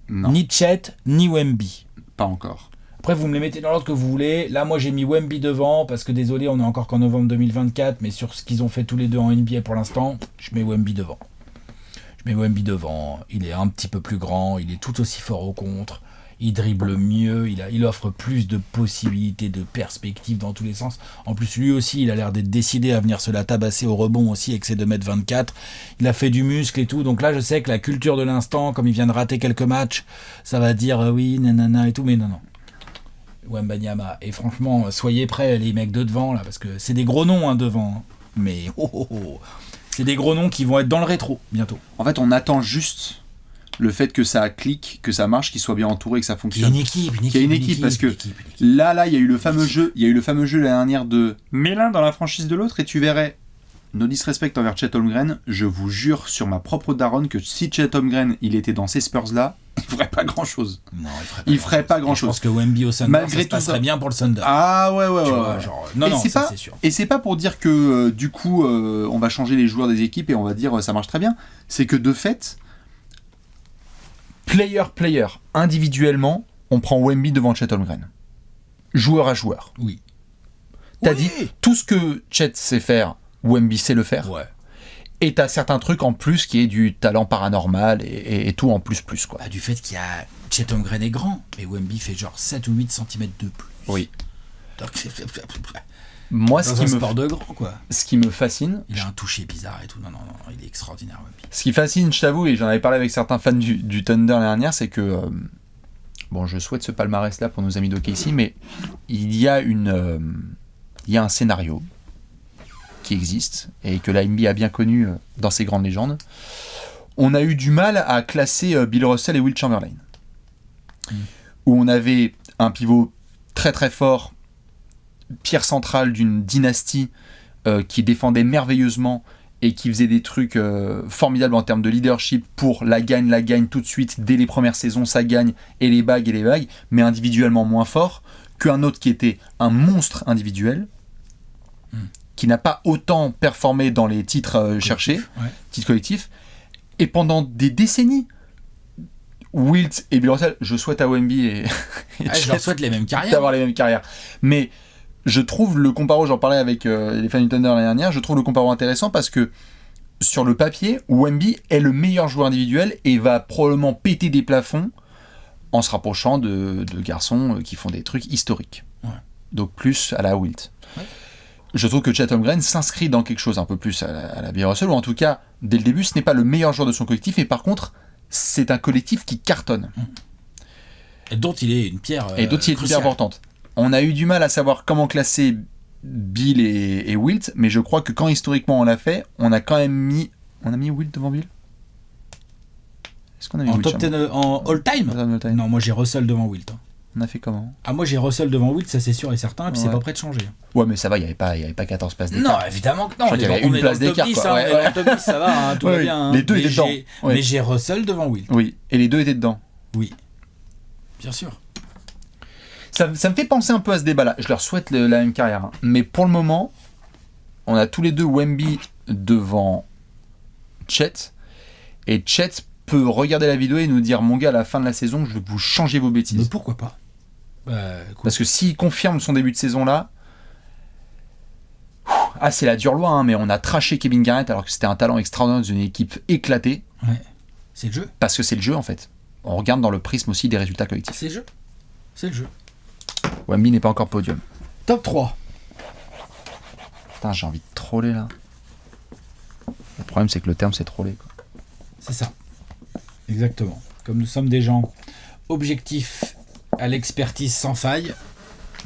[SPEAKER 2] Non,
[SPEAKER 3] Ni Chet, ni Wemby.
[SPEAKER 2] pas encore.
[SPEAKER 3] Après, vous me les mettez dans l'ordre que vous voulez. Là, moi, j'ai mis Wemby devant parce que désolé, on est encore qu'en novembre 2024, mais sur ce qu'ils ont fait tous les deux en NBA pour l'instant, je mets Wemby devant. Je mets Wemby devant, il est un petit peu plus grand, il est tout aussi fort au contre, il dribble mieux, il offre plus de possibilités, de perspectives dans tous les sens. En plus, lui aussi, il a l'air d'être décidé à venir se la tabasser au rebond aussi avec ses 2m24. Il a fait du muscle et tout, donc là, je sais que la culture de l'instant, comme il vient de rater quelques matchs, ça va dire oui, nanana et tout, mais non. Wembanyama, et franchement, soyez prêts les mecs de devant, là, parce que c'est des gros noms devant, mais c'est des gros noms qui vont être dans le rétro bientôt.
[SPEAKER 2] En fait, on attend juste le fait que ça clique, que ça marche, qu'il soit bien entouré, que ça
[SPEAKER 3] Qu'il y ait
[SPEAKER 2] fonctionne.
[SPEAKER 3] une
[SPEAKER 2] Qu'il y ait une équipe, parce que là, il y a eu le fameux jeu, l'année dernière de mets l'un dans la franchise de l'autre et tu verrais. No disrespect envers Chet Holmgren, je vous jure sur ma propre daronne que si Chet Holmgren il était dans ces Spurs là, il ferait pas grand chose.
[SPEAKER 3] Non,
[SPEAKER 2] il ferait pas grand chose.
[SPEAKER 3] Je pense que Wemby au Thunder,
[SPEAKER 2] Malgré
[SPEAKER 3] ça se
[SPEAKER 2] tout
[SPEAKER 3] passerait
[SPEAKER 2] ça.
[SPEAKER 3] bien pour le Thunder.
[SPEAKER 2] Ah ouais.
[SPEAKER 3] Tu vois, genre, non, ça, c'est sûr.
[SPEAKER 2] Et c'est pas pour dire que du coup on va changer les joueurs des équipes et on va dire ça marche très bien. C'est que de fait, player, individuellement, on prend Wemby devant Chet Holmgren. Joueur à joueur.
[SPEAKER 3] Oui.
[SPEAKER 2] T'as dit tout ce que Chet sait faire, Wemby sait le faire.
[SPEAKER 3] Ouais.
[SPEAKER 2] Et t'as certains trucs en plus qui est du talent paranormal et tout en plus quoi.
[SPEAKER 3] Bah, du fait qu'il y a Chet Holmgren est grand, mais Wemby fait genre 7 ou 8 cm de plus.
[SPEAKER 2] Oui.
[SPEAKER 3] Donc,
[SPEAKER 2] Moi,
[SPEAKER 3] dans un sport de grand, quoi.
[SPEAKER 2] Ce qui me fascine,
[SPEAKER 3] il a un toucher bizarre et tout. Non, il est extraordinaire, Wemby.
[SPEAKER 2] Ce qui fascine, je t'avoue, et j'en avais parlé avec certains fans du Thunder l'année dernière, c'est que bon, je souhaite ce palmarès-là pour nos amis d'OKC, mais il y a un scénario qui existe et que la NBA a bien connu dans ses grandes légendes. On a eu du mal à classer Bill Russell et Wilt Chamberlain, où on avait un pivot très très fort, pierre centrale d'une dynastie qui défendait merveilleusement et qui faisait des trucs formidables en termes de leadership pour la gagne tout de suite, dès les premières saisons, ça gagne, et les bagues, mais individuellement moins fort, qu'un autre qui était un monstre individuel, qui n'a pas autant performé dans les titres cherchés, titres collectifs, et pendant des décennies, Wilt et Bill Russell, je souhaite à Wemby et
[SPEAKER 3] je leur souhaite les mêmes carrières.
[SPEAKER 2] D'avoir les mêmes carrières. Mais je trouve le comparo, j'en parlais avec les fans du Thunder l'année dernière, je trouve le comparo intéressant parce que sur le papier, Wemby est le meilleur joueur individuel et va probablement péter des plafonds en se rapprochant de garçons qui font des trucs historiques.
[SPEAKER 3] Ouais.
[SPEAKER 2] Donc plus à la Wilt. Ouais. Je trouve que Chet Holmgren s'inscrit dans quelque chose un peu plus à la Bill Russell, ou en tout cas, dès le début, ce n'est pas le meilleur joueur de son collectif, et par contre, c'est un collectif qui cartonne.
[SPEAKER 3] Et dont il est une pierre
[SPEAKER 2] et d'autres, il est une pierre importante. On a eu du mal à savoir comment classer Bill et Wilt, mais je crois que quand historiquement on l'a fait, on a quand même mis... On a mis Wilt devant Bill ? Est-ce qu'on a mis
[SPEAKER 3] en
[SPEAKER 2] Wilt
[SPEAKER 3] top 10 en all-time ? Non, moi j'ai Russell devant Wilt.
[SPEAKER 2] On a fait comment ?
[SPEAKER 3] Ah, moi j'ai Russell devant Wilt, ça c'est sûr et certain, et puis c'est pas prêt de changer.
[SPEAKER 2] Ouais, mais ça va, il n'y avait pas 14 places d'écart.
[SPEAKER 3] Non, évidemment que non.
[SPEAKER 2] Il y avait une place d'écart.
[SPEAKER 3] Dans top 10, ça va, tout va bien.
[SPEAKER 2] Les deux étaient dedans.
[SPEAKER 3] Mais j'ai Russell devant Wilt.
[SPEAKER 2] Oui, et les deux étaient dedans.
[SPEAKER 3] Oui, bien sûr.
[SPEAKER 2] Ça me fait penser un peu à ce débat-là. Je leur souhaite la même carrière. Hein. Mais pour le moment, on a tous les deux Wemby devant Chet. Et Chet peut regarder la vidéo et nous dire, mon gars, à la fin de la saison, je veux que vous changez vos bêtises.
[SPEAKER 3] Mais pourquoi pas?
[SPEAKER 2] Parce que s'il confirme son début de saison là, c'est la dure loi, hein, mais on a traché Kevin Garnett alors que c'était un talent extraordinaire d'une équipe éclatée.
[SPEAKER 3] Ouais. C'est le jeu.
[SPEAKER 2] Parce que c'est le jeu en fait. On regarde dans le prisme aussi des résultats collectifs.
[SPEAKER 3] C'est le jeu. C'est le jeu.
[SPEAKER 2] Wemby n'est pas encore podium.
[SPEAKER 3] Top 3.
[SPEAKER 2] Putain, j'ai envie de troller là. Le problème c'est que le terme c'est troller. Quoi.
[SPEAKER 3] C'est ça. Exactement. Comme nous sommes des gens objectifs à l'expertise sans faille,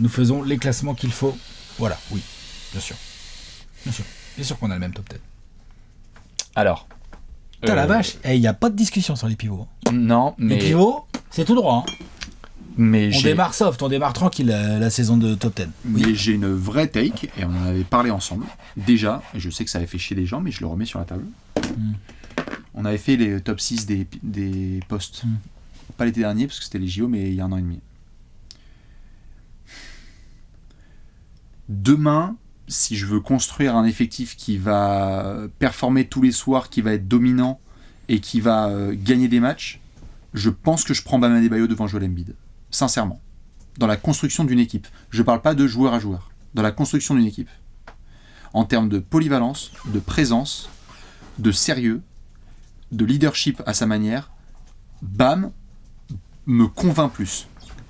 [SPEAKER 3] nous faisons les classements qu'il faut. Voilà, oui, bien sûr. Bien sûr qu'on a le même top 10.
[SPEAKER 2] Alors.
[SPEAKER 3] Putain la vache, il n'y a pas de discussion sur les pivots.
[SPEAKER 2] Non, mais.
[SPEAKER 3] Les pivots, c'est tout droit. Hein.
[SPEAKER 2] Mais
[SPEAKER 3] on démarre soft, on démarre tranquille la saison de top 10.
[SPEAKER 2] Mais j'ai une vraie take, et on en avait parlé ensemble. Déjà, et je sais que ça avait fait chier des gens, mais je le remets sur la table. On avait fait les top 6 des postes. Pas l'été dernier, parce que c'était les JO, mais il y a 1 an et demi. Demain, si je veux construire un effectif qui va performer tous les soirs, qui va être dominant et qui va gagner des matchs, je pense que je prends Bam Adebayo devant Joel Embiid. Sincèrement. Dans la construction d'une équipe. Je parle pas de joueur à joueur. Dans la construction d'une équipe. En termes de polyvalence, de présence, de sérieux, de leadership à sa manière, Bam me convainc plus.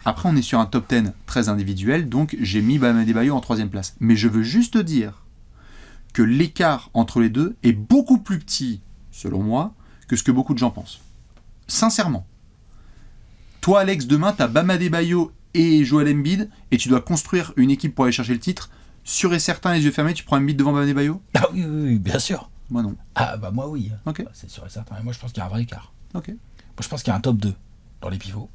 [SPEAKER 2] Après, on est sur un top 10 très individuel, donc j'ai mis Bam Adebayo en 3e place. Mais je veux juste dire que l'écart entre les deux est beaucoup plus petit, selon moi, que ce que beaucoup de gens pensent. Sincèrement. Toi, Alex, demain, t'as Bam Adebayo et Joel Embiid, et tu dois construire une équipe pour aller chercher le titre. Sûr et certain, les yeux fermés, tu prends Embiid devant Bam Adebayo ?
[SPEAKER 3] Ah oui, bien sûr.
[SPEAKER 2] Moi non.
[SPEAKER 3] Ah bah moi oui.
[SPEAKER 2] Ok.
[SPEAKER 3] C'est sûr et certain. Et moi je pense qu'il y a un vrai écart.
[SPEAKER 2] Ok.
[SPEAKER 3] Moi je pense qu'il y a un top 2 dans les pivots.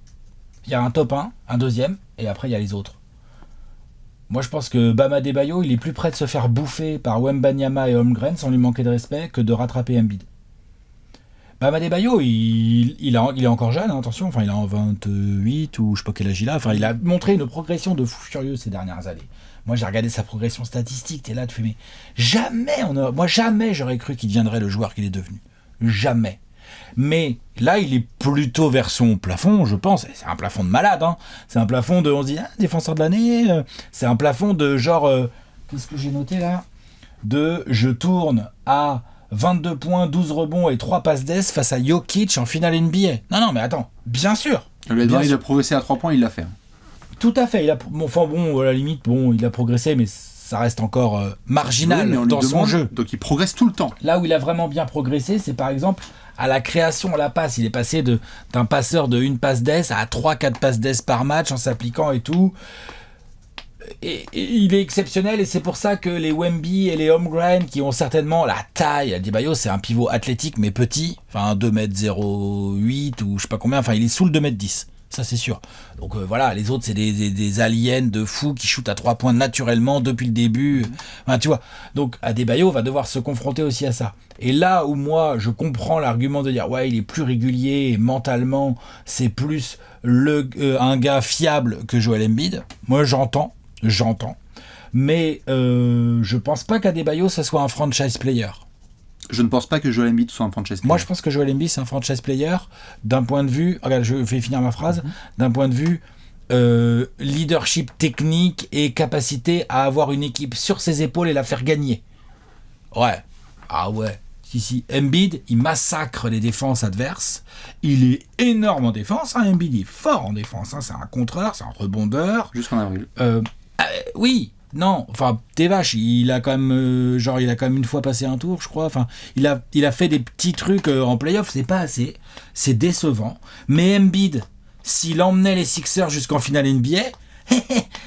[SPEAKER 3] Il y a un top 1, un deuxième, et après il y a les autres. Moi je pense que Bam Adebayo, il est plus près de se faire bouffer par Wembanyama et Holmgren sans lui manquer de respect que de rattraper Embiid. Bam Adebayo, il est encore jeune, hein, attention, enfin il est en 28 ou je sais pas quel âge il a, enfin il a montré une progression de fou furieux ces dernières années. Moi j'ai regardé sa progression statistique, t'es là, tu fais mais jamais j'aurais cru qu'il deviendrait le joueur qu'il est devenu. Jamais. Mais là il est plutôt vers son plafond, je pense, c'est un plafond de malade, hein. C'est un plafond de, on se dit, défenseur de l'année, c'est un plafond de genre, qu'est-ce que j'ai noté là ? De je tourne à 22 points, 12 rebonds et 3 passes d'ess face à Jokic en finale NBA. Non, mais attends, bien sûr.
[SPEAKER 2] Il a progressé à 3 points, il l'a fait.
[SPEAKER 3] Tout à fait. À la limite, il a progressé, mais ça reste encore marginal dans son jeu.
[SPEAKER 2] Donc il progresse tout le temps.
[SPEAKER 3] Là où il a vraiment bien progressé, c'est par exemple à la création, à la passe. Il est passé d'un passeur de 1 passe d'ess à 3-4 passes d'ess par match en s'appliquant et tout. Et il est exceptionnel et c'est pour ça que les Wemby et les Holmgren qui ont certainement la taille, Adebayo c'est un pivot athlétique mais petit, enfin 2m08 ou je sais pas combien, enfin il est sous le 2m10, ça c'est sûr. Donc voilà, les autres c'est des aliens de fous qui shootent à 3 points naturellement depuis le début, enfin tu vois. Donc Adebayo va devoir se confronter aussi à ça. Et là où moi je comprends l'argument de dire ouais il est plus régulier et mentalement c'est plus un gars fiable que Joel Embiid, moi j'entends, mais je pense pas qu'Adebayo ça soit un franchise player.
[SPEAKER 2] Je ne pense pas que Joel Embiid soit un franchise player.
[SPEAKER 3] Moi je pense que Joel Embiid c'est un franchise player d'un point de vue, regarde je vais finir ma phrase, d'un point de vue leadership technique et capacité à avoir une équipe sur ses épaules et la faire gagner. Ouais, ah ouais. Si, Embiid, il massacre les défenses adverses. Il est énorme en défense. Hein. Embiid est fort en défense. Hein. C'est un contreur, c'est un rebondeur.
[SPEAKER 2] Jusqu'en avril.
[SPEAKER 3] Oui, non. Enfin, t'es vache. Il a quand même, il a quand même une fois passé un tour, je crois. Enfin, il a fait des petits trucs en playoff. C'est pas assez. C'est décevant. Mais Embiid, s'il emmenait les Sixers jusqu'en finale NBA,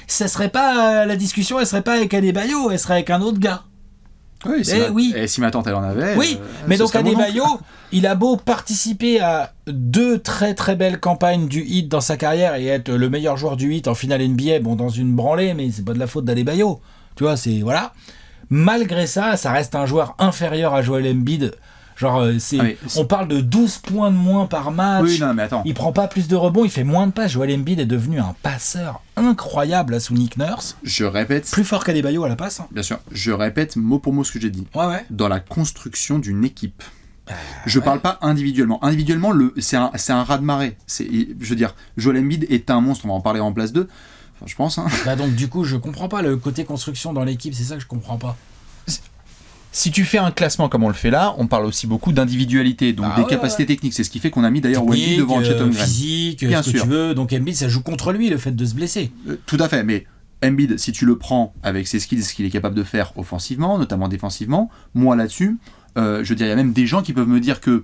[SPEAKER 3] ça serait pas la discussion. Elle serait pas avec Adebayo. Elle serait avec un autre gars.
[SPEAKER 2] Oui, et si ma tante elle en avait.
[SPEAKER 3] Oui, mais donc Adebayo, il a beau participer à 2 très très belles campagnes du Heat dans sa carrière et être le meilleur joueur du Heat en finale NBA, dans une branlée, mais c'est pas de la faute d'Adebayo. Tu vois, c'est voilà. Malgré ça, ça reste un joueur inférieur à Joel Embiid. Genre, on parle de 12 points de moins par match.
[SPEAKER 2] Oui, non, mais attends.
[SPEAKER 3] Il prend pas plus de rebonds, il fait moins de passes. Joel Embiid est devenu un passeur incroyable là, sous Nick Nurse.
[SPEAKER 2] Je répète.
[SPEAKER 3] Plus fort qu'Adebayo à la passe. Hein.
[SPEAKER 2] Bien sûr. Je répète mot pour mot ce que j'ai dit.
[SPEAKER 3] Ouais.
[SPEAKER 2] Dans la construction d'une équipe. Je parle pas individuellement. Individuellement, c'est un raz-de-marée. Je veux dire, Joel Embiid est un monstre. On va en parler en place 2. Enfin, je pense. Hein.
[SPEAKER 3] Bah donc du coup, je comprends pas le côté construction dans l'équipe. C'est ça que je comprends pas.
[SPEAKER 2] Si tu fais un classement comme on le fait là, on parle aussi beaucoup d'individualité, donc des capacités techniques. C'est ce qui fait qu'on a mis d'ailleurs Embiid devant Chet Holmgren.
[SPEAKER 3] Physique,
[SPEAKER 2] bien
[SPEAKER 3] ce que
[SPEAKER 2] sûr.
[SPEAKER 3] tu veux. Donc Embiid, ça joue contre lui le fait de se blesser.
[SPEAKER 2] Tout à fait, mais Embiid, si tu le prends avec ses skills, ce qu'il est capable de faire offensivement, notamment défensivement, moi là-dessus, je veux dire, il y a même des gens qui peuvent me dire que,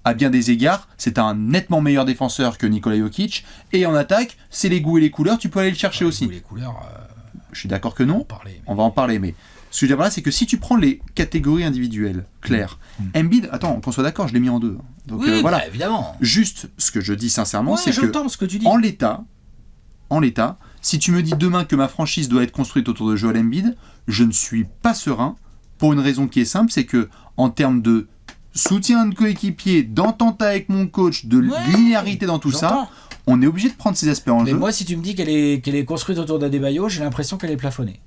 [SPEAKER 2] à bien des égards, c'est un nettement meilleur défenseur que Nikola Jokic, et en attaque, c'est les goûts et les couleurs, tu peux aller le chercher aussi.
[SPEAKER 3] Les couleurs,
[SPEAKER 2] je suis d'accord que non, on va en parler, mais ce que je veux dire là, c'est que si tu prends les catégories individuelles claires, Embiid, attends, qu'on soit d'accord, je l'ai mis en 2. Donc
[SPEAKER 3] oui,
[SPEAKER 2] voilà.
[SPEAKER 3] bah, évidemment.
[SPEAKER 2] Juste, ce que je dis sincèrement, c'est que
[SPEAKER 3] ce que tu dis.
[SPEAKER 2] en l'état, si tu me dis demain que ma franchise doit être construite autour de Joel Embiid, je ne suis pas serein pour une raison qui est simple, c'est que en termes de soutien de coéquipier, d'entente avec mon coach, de linéarité dans tout ça, on est obligé de prendre ces aspects en jeu.
[SPEAKER 3] Mais moi, si tu me dis qu'elle est construite autour d'Adebayo, j'ai l'impression qu'elle est plafonnée.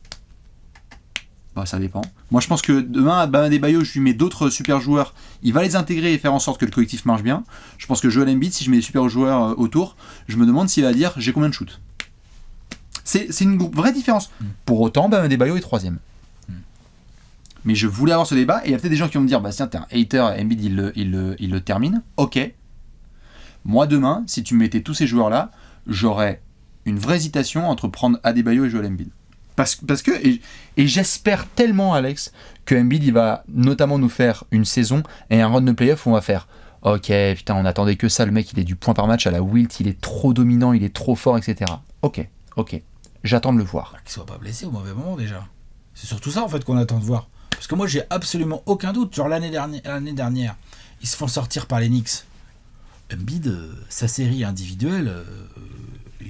[SPEAKER 2] Bah, ça dépend. Moi, je pense que demain, à Bam Adebayo, je lui mets d'autres super joueurs. Il va les intégrer et faire en sorte que le collectif marche bien. Je pense que Joel Embiid, si je mets des super joueurs autour, je me demande s'il va dire j'ai combien de shoots. C'est une vraie différence. Pour autant, Bam Adebayo est 3ème. Mais je voulais avoir ce débat, et il y a peut-être des gens qui vont me dire bah tiens, t'es un hater, Embiid il le termine. Ok. Moi demain, si tu me mettais tous ces joueurs-là, j'aurais une vraie hésitation entre prendre Adebayo et Joel Embiid. Parce que, et j'espère tellement, Alex, que Embiid il va notamment nous faire une saison et un run de playoff où on va faire ok, putain, on attendait que ça, le mec il est du point par match à la Wilt, il est trop dominant, il est trop fort, etc. Ok, j'attends de le voir.
[SPEAKER 3] Qu'il soit pas blessé au mauvais moment déjà. C'est surtout ça en fait qu'on attend de voir. Parce que moi j'ai absolument aucun doute. Genre l'année dernière, ils se font sortir par les Knicks. Embiid, sa série individuelle,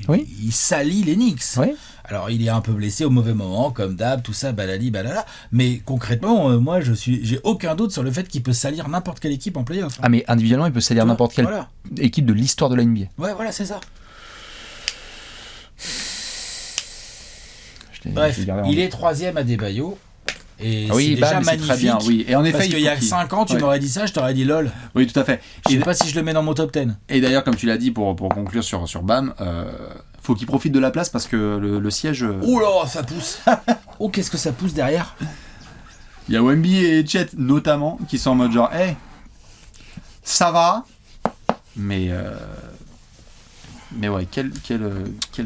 [SPEAKER 3] il salit les Knicks.
[SPEAKER 2] Oui.
[SPEAKER 3] Alors il est un peu blessé au mauvais moment, comme d'hab, tout ça, balali, balala. Mais concrètement, moi j'ai aucun doute sur le fait qu'il peut salir n'importe quelle équipe en play-off.
[SPEAKER 2] Ah mais individuellement il peut salir n'importe quelle équipe de l'histoire de la NBA.
[SPEAKER 3] Ouais, voilà, c'est ça. Bref, il est 3ème à Adebayo. Et c'est déjà magnifique. Très bien,
[SPEAKER 2] oui. Et en effet,
[SPEAKER 3] parce qu'il y a 5 ans, tu m'aurais dit ça, je t'aurais dit lol.
[SPEAKER 2] Oui, tout à fait.
[SPEAKER 3] Je sais pas si je le mets dans mon top 10.
[SPEAKER 2] Et d'ailleurs, comme tu l'as dit, pour conclure sur Bam, faut qu'il profite de la place parce que le siège...
[SPEAKER 3] Oh là, ça pousse. Oh, qu'est-ce que ça pousse derrière.
[SPEAKER 2] Il y a Wemby et Chet notamment qui sont en mode genre, hey, ça va, mais ouais, quel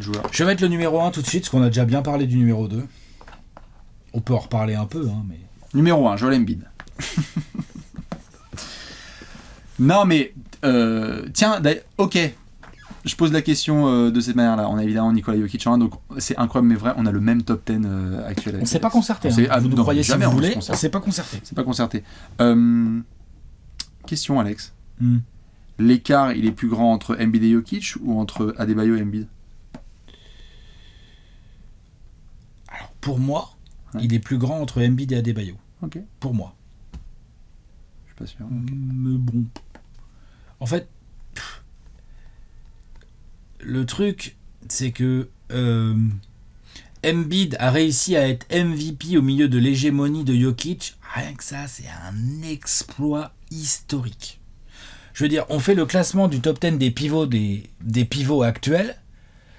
[SPEAKER 2] joueur.
[SPEAKER 3] Je vais mettre le numéro 1 tout de suite, parce qu'on a déjà bien parlé du numéro 2. On peut en reparler un peu, hein, mais...
[SPEAKER 2] Numéro 1, Joel Embiid. Non, mais... tiens, ok. Je pose la question de cette manière-là. On a évidemment Nikola Jokic en 1, donc c'est incroyable, mais vrai, on a le même top 10 actuel.
[SPEAKER 3] On s'est pas concerté. Vous nous croyez si vous voulez, on s'est pas concerté.
[SPEAKER 2] C'est pas concerté. Question, Alex. L'écart, il est plus grand entre Embiid et Jokic ou entre Adebayo et Embiid?
[SPEAKER 3] Alors, pour moi... Il est plus grand entre Embiid et Adebayo.
[SPEAKER 2] Ok.
[SPEAKER 3] Pour moi.
[SPEAKER 2] Je suis pas sûr.
[SPEAKER 3] Mais bon. En fait, le truc, c'est que Embiid a réussi à être MVP au milieu de l'hégémonie de Jokic. Rien que ça, c'est un exploit historique. Je veux dire, on fait le classement du top 10 des pivots des pivots actuels.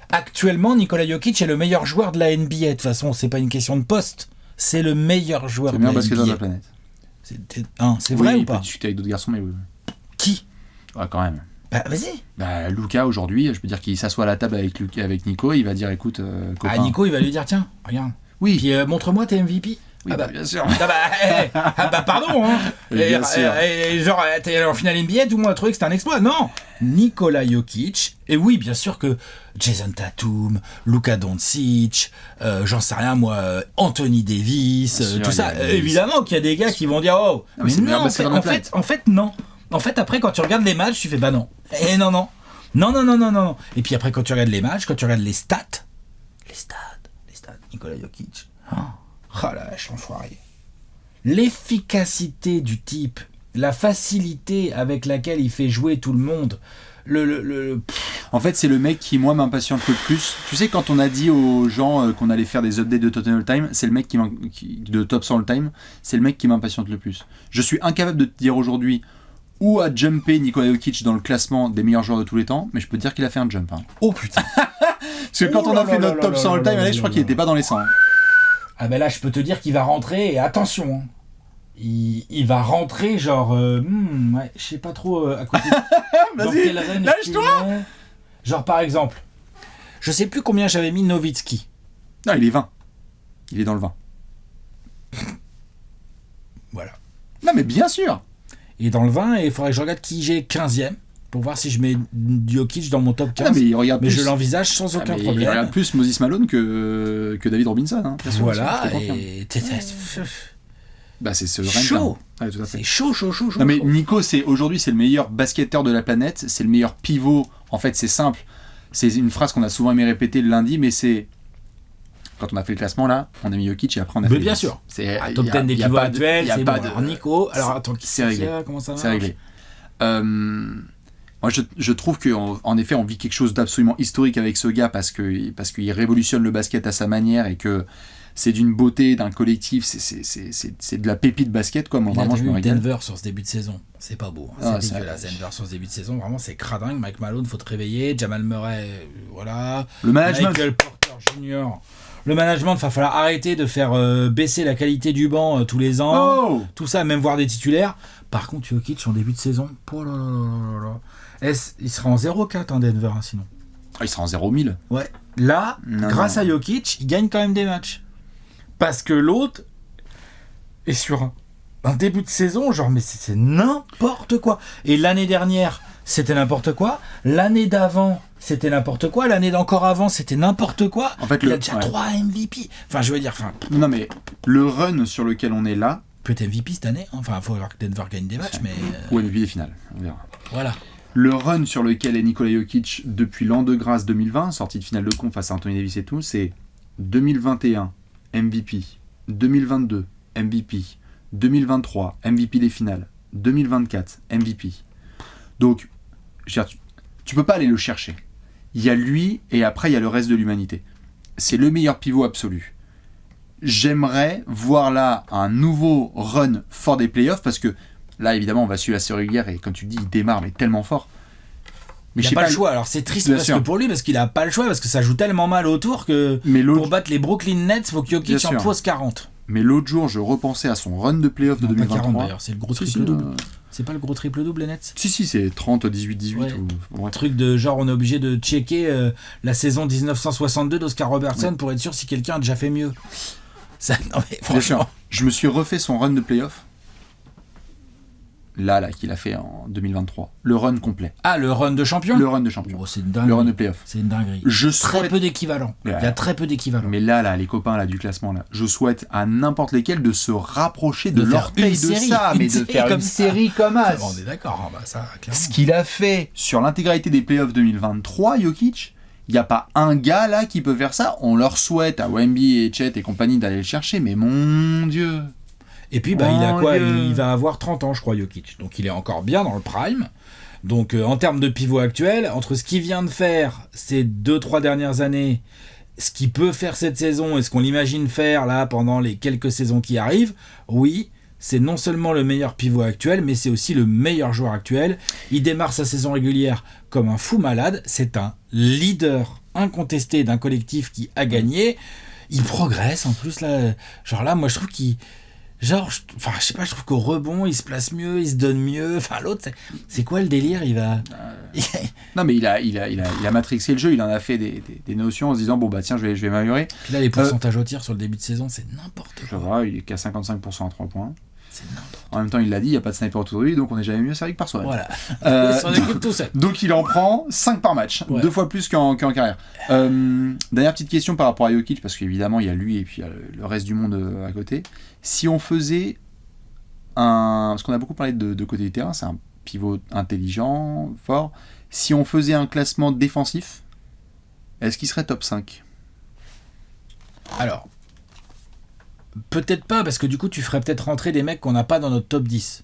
[SPEAKER 3] Actuellement, Nikola Jokic est le meilleur joueur de la NBA. De toute façon, c'est pas une question de poste. C'est le meilleur joueur de la NBA.
[SPEAKER 2] C'est le meilleur basketteur de la planète.
[SPEAKER 3] C'est vrai ou pas?
[SPEAKER 2] On peut discuter avec d'autres garçons, mais oui.
[SPEAKER 3] Qui?
[SPEAKER 2] Ouais, quand même.
[SPEAKER 3] Bah, vas-y.
[SPEAKER 2] Bah, Luka, aujourd'hui, je peux dire qu'il s'assoit à la table avec Nico, il va dire, écoute, copain.
[SPEAKER 3] Ah, Nico, il va lui dire, tiens, regarde.
[SPEAKER 2] Oui.
[SPEAKER 3] Puis montre-moi tes MVP.
[SPEAKER 2] Oui, bien sûr.
[SPEAKER 3] Pardon, hein.
[SPEAKER 2] Bien sûr.
[SPEAKER 3] Genre, t'es en finale NBA, tout le monde a trouvé que c'était un exploit. Non, Nikola Jokic. Et oui, bien sûr que Jason Tatum, Luka Doncic, j'en sais rien moi, Anthony Davis, sûr, tout ça. Évidemment qu'il y a des gars qui vont dire oh.
[SPEAKER 2] Non,
[SPEAKER 3] mais non, en fait, non. En fait, après, quand tu regardes les matchs, tu fais bah non. Et non. Et puis après, quand tu regardes les matchs, quand tu regardes les stats, Nikola Jokic. Oh la vache, l'enfoiré. L'efficacité du type la facilité avec laquelle il fait jouer tout le monde.
[SPEAKER 2] En fait, c'est le mec qui, moi, m'impatiente le plus. Tu sais, quand on a dit aux gens qu'on allait faire des updates de Total Time, c'est le mec de Top 100 All Time, c'est le mec qui m'impatiente le plus. Je suis incapable de te dire aujourd'hui où a jumpé Nikola Jokic dans le classement des meilleurs joueurs de tous les temps, mais je peux te dire qu'il a fait un jump. Hein.
[SPEAKER 3] Oh putain.
[SPEAKER 2] Parce que quand on a fait notre Top 100 All Time, Alex, je crois qu'il était pas dans les 100. Hein.
[SPEAKER 3] Ah ben là, je peux te dire qu'il va rentrer, et attention, hein. Il va rentrer genre, ouais, je sais pas trop à côté. Dans
[SPEAKER 2] Vas-y,
[SPEAKER 3] quel range
[SPEAKER 2] lâche-toi.
[SPEAKER 3] il est. Genre par exemple, je sais plus combien j'avais mis Nowitzki.
[SPEAKER 2] Non, il est 20. Il est dans le 20.
[SPEAKER 3] Voilà.
[SPEAKER 2] Non, mais bien sûr.
[SPEAKER 3] Il est dans le 20 et il faudrait que je regarde qui j'ai 15e pour voir si je mets Jokic dans mon top 15.
[SPEAKER 2] Ah, mais il regarde
[SPEAKER 3] mais
[SPEAKER 2] plus...
[SPEAKER 3] je l'envisage sans aucun
[SPEAKER 2] Il
[SPEAKER 3] problème.
[SPEAKER 2] regarde plus Moses Malone que David Robinson. Hein.
[SPEAKER 3] Voilà,
[SPEAKER 2] et... Bah, c'est ce
[SPEAKER 3] chaud.
[SPEAKER 2] Ouais, tout à fait.
[SPEAKER 3] C'est chaud.
[SPEAKER 2] Non mais Nico, aujourd'hui c'est le meilleur basketteur de la planète, c'est le meilleur pivot. En fait, c'est simple. C'est une phrase qu'on a souvent aimé répéter le lundi, mais c'est quand on a fait le classement là, on a mis Jokic et après on a fait.
[SPEAKER 3] Mais bien sûr.
[SPEAKER 2] C'est
[SPEAKER 3] top 10 des pivots actuels, c'est bon.
[SPEAKER 2] Alors,
[SPEAKER 3] Nico, alors attends,
[SPEAKER 2] c'est réglé.
[SPEAKER 3] Comment ça marche ?
[SPEAKER 2] C'est réglé. Moi, je trouve qu'en effet, on vit quelque chose d'absolument historique avec ce gars parce qu'il révolutionne le basket à sa manière et que c'est d'une beauté, d'un collectif, c'est de la pépite basket, quoi. Moi, vraiment, je me régale.
[SPEAKER 3] Denver sur ce début de saison, c'est pas beau. Hein. C'est dégueulasse. Denver sur ce début de saison, vraiment, c'est cradingue. Mike Malone, faut te réveiller. Jamal Murray, voilà.
[SPEAKER 2] Le management.
[SPEAKER 3] Michael Porter Jr. Le management, il va falloir arrêter de faire baisser la qualité du banc tous les ans.
[SPEAKER 2] Oh
[SPEAKER 3] Tout ça, même voir des titulaires. Par contre, Jokic, en début de saison, il sera en 0-4 en Denver, hein, sinon.
[SPEAKER 2] Ah, il sera en 0-1000.
[SPEAKER 3] Ouais. Là, grâce à Jokic, il gagne quand même des matchs. Parce que l'autre est sur un début de saison, genre, mais c'est n'importe quoi. Et l'année dernière, c'était n'importe quoi. L'année d'avant, c'était n'importe quoi. L'année d'encore avant, c'était n'importe quoi.
[SPEAKER 2] En fait,
[SPEAKER 3] il a déjà 3 MVP. Enfin, je veux dire...
[SPEAKER 2] Non, mais le run sur lequel on est là...
[SPEAKER 3] Peut être MVP cette année. Enfin, il faut voir que Denver gagne des matchs, mais...
[SPEAKER 2] Ou MVP des finales, on verra.
[SPEAKER 3] Voilà.
[SPEAKER 2] Le run sur lequel est Nikola Jokic depuis l'an de grâce 2020, sortie de finale de conf face à Anthony Davis et tout, c'est 2021, MVP, 2022, MVP, 2023, MVP des finales, 2024, MVP. Donc, tu peux pas aller le chercher. Il y a lui et après il y a le reste de l'humanité. C'est le meilleur pivot absolu. J'aimerais voir là un nouveau run fort des playoffs parce que là évidemment on va suivre la série régulière et comme tu dis il démarre mais tellement fort. Mais
[SPEAKER 3] il n'a pas le choix, alors c'est triste parce que pour lui, parce qu'il n'a pas le choix, parce que ça joue tellement mal autour que pour battre les Brooklyn Nets, il faut que Jokic en pose 40.
[SPEAKER 2] Mais l'autre jour, je repensais à son run de playoff de 2023. Pas 40
[SPEAKER 3] d'ailleurs, c'est le gros triple-double. C'est pas le gros triple-double, les Nets ?
[SPEAKER 2] Si, c'est 30, 18, 18.
[SPEAKER 3] Ouais. Un truc de genre, on est obligé de checker la saison 1962 d'Oscar Robertson pour être sûr si quelqu'un a déjà fait mieux. Ça, non mais franchement...
[SPEAKER 2] Je me suis refait son run de playoff. Là, qu'il a fait en 2023. Le run complet.
[SPEAKER 3] Ah, le run de champion ?
[SPEAKER 2] Le run de champion.
[SPEAKER 3] Oh, c'est une dinguerie.
[SPEAKER 2] Le run de playoff.
[SPEAKER 3] C'est une dinguerie.
[SPEAKER 2] Très
[SPEAKER 3] peu d'équivalent. Il y a très peu d'équivalent.
[SPEAKER 2] Mais là, les copains là, du classement, là, je souhaite à n'importe lesquels de se rapprocher de l'orteil de ça, mais de faire une série comme As.
[SPEAKER 3] On est d'accord, bah ça, clairement.
[SPEAKER 2] Ce qu'il a fait sur l'intégralité des playoffs 2023, Jokic, il n'y a pas un gars là qui peut faire ça. On leur souhaite à Wemby et Chet et compagnie d'aller le chercher, mais mon Dieu.
[SPEAKER 3] Et puis, il a quoi ? Il va avoir 30 ans, je crois, Jokic. Donc, il est encore bien dans le prime. Donc, en termes de pivot actuel, entre ce qu'il vient de faire ces 2-3 dernières années, ce qu'il peut faire cette saison et ce qu'on l'imagine faire là pendant les quelques saisons qui arrivent, oui, c'est non seulement le meilleur pivot actuel, mais c'est aussi le meilleur joueur actuel. Il démarre sa saison régulière comme un fou malade. C'est un leader incontesté d'un collectif qui a gagné. Il progresse en plus là. Genre là, moi je trouve qu'il... Genre, je sais pas, je trouve qu'au rebond, il se place mieux, il se donne mieux. Enfin, l'autre, c'est quoi le délire ? Il va...
[SPEAKER 2] Non, mais il a matrixé le jeu, il en a fait des notions en se disant, bon, bah tiens, je vais m'améliorer.
[SPEAKER 3] Puis là, les pourcentages au tir sur le début de saison, c'est n'importe quoi.
[SPEAKER 2] Je vois, il est qu'à 55% à 3 points.
[SPEAKER 3] C'est n'importe
[SPEAKER 2] quoi. En même temps, il l'a dit, il n'y a pas de sniper autour de lui, donc on n'est jamais mieux servi que par soi-même.
[SPEAKER 3] Voilà. On écoute tout seul.
[SPEAKER 2] Donc il en prend 5 par match, 2 fois plus qu'en carrière. Dernière petite question par rapport à Jokic, parce qu'évidemment, il y a lui et puis il y a le reste du monde à côté. Si on faisait parce qu'on a beaucoup parlé de côté du terrain, c'est un pivot intelligent, fort. Si on faisait un classement défensif, est-ce qu'il serait top 5 ?
[SPEAKER 3] Alors, peut-être pas, parce que du coup, tu ferais peut-être rentrer des mecs qu'on n'a pas dans notre top 10.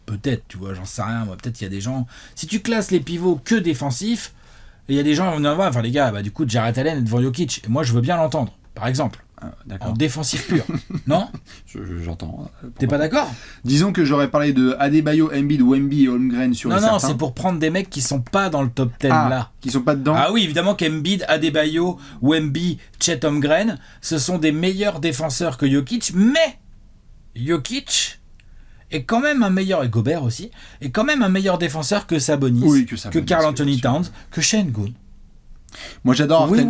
[SPEAKER 3] Peut-être, tu vois, j'en sais rien. Moi, peut-être qu'il y a des gens. Si tu classes les pivots que défensifs, il y a des gens qui vont dire enfin les gars, du coup, Jarrett Allen est devant Jokic. Et moi, je veux bien l'entendre, par exemple.
[SPEAKER 2] D'accord.
[SPEAKER 3] En défensif pur. Non ?
[SPEAKER 2] J'entends.
[SPEAKER 3] T'es pas d'accord ?
[SPEAKER 5] Disons que j'aurais parlé de Adebayo, Embiid, Wemby et Holmgren sur les
[SPEAKER 3] Non,
[SPEAKER 5] certains.
[SPEAKER 3] c'est pour prendre des mecs qui sont pas dans le top 10 là.
[SPEAKER 5] Qui sont pas dedans.
[SPEAKER 3] Ah oui, évidemment qu'Embiid, Adebayo, Wemby, Chet Holmgren, ce sont des meilleurs défenseurs que Jokic, mais Jokic est quand même un meilleur, et Gobert aussi, est quand même un meilleur défenseur que Sabonis,
[SPEAKER 5] Oui,
[SPEAKER 3] que Karl Anthony Towns, que Şengün.
[SPEAKER 5] Moi j'adore
[SPEAKER 3] Oui.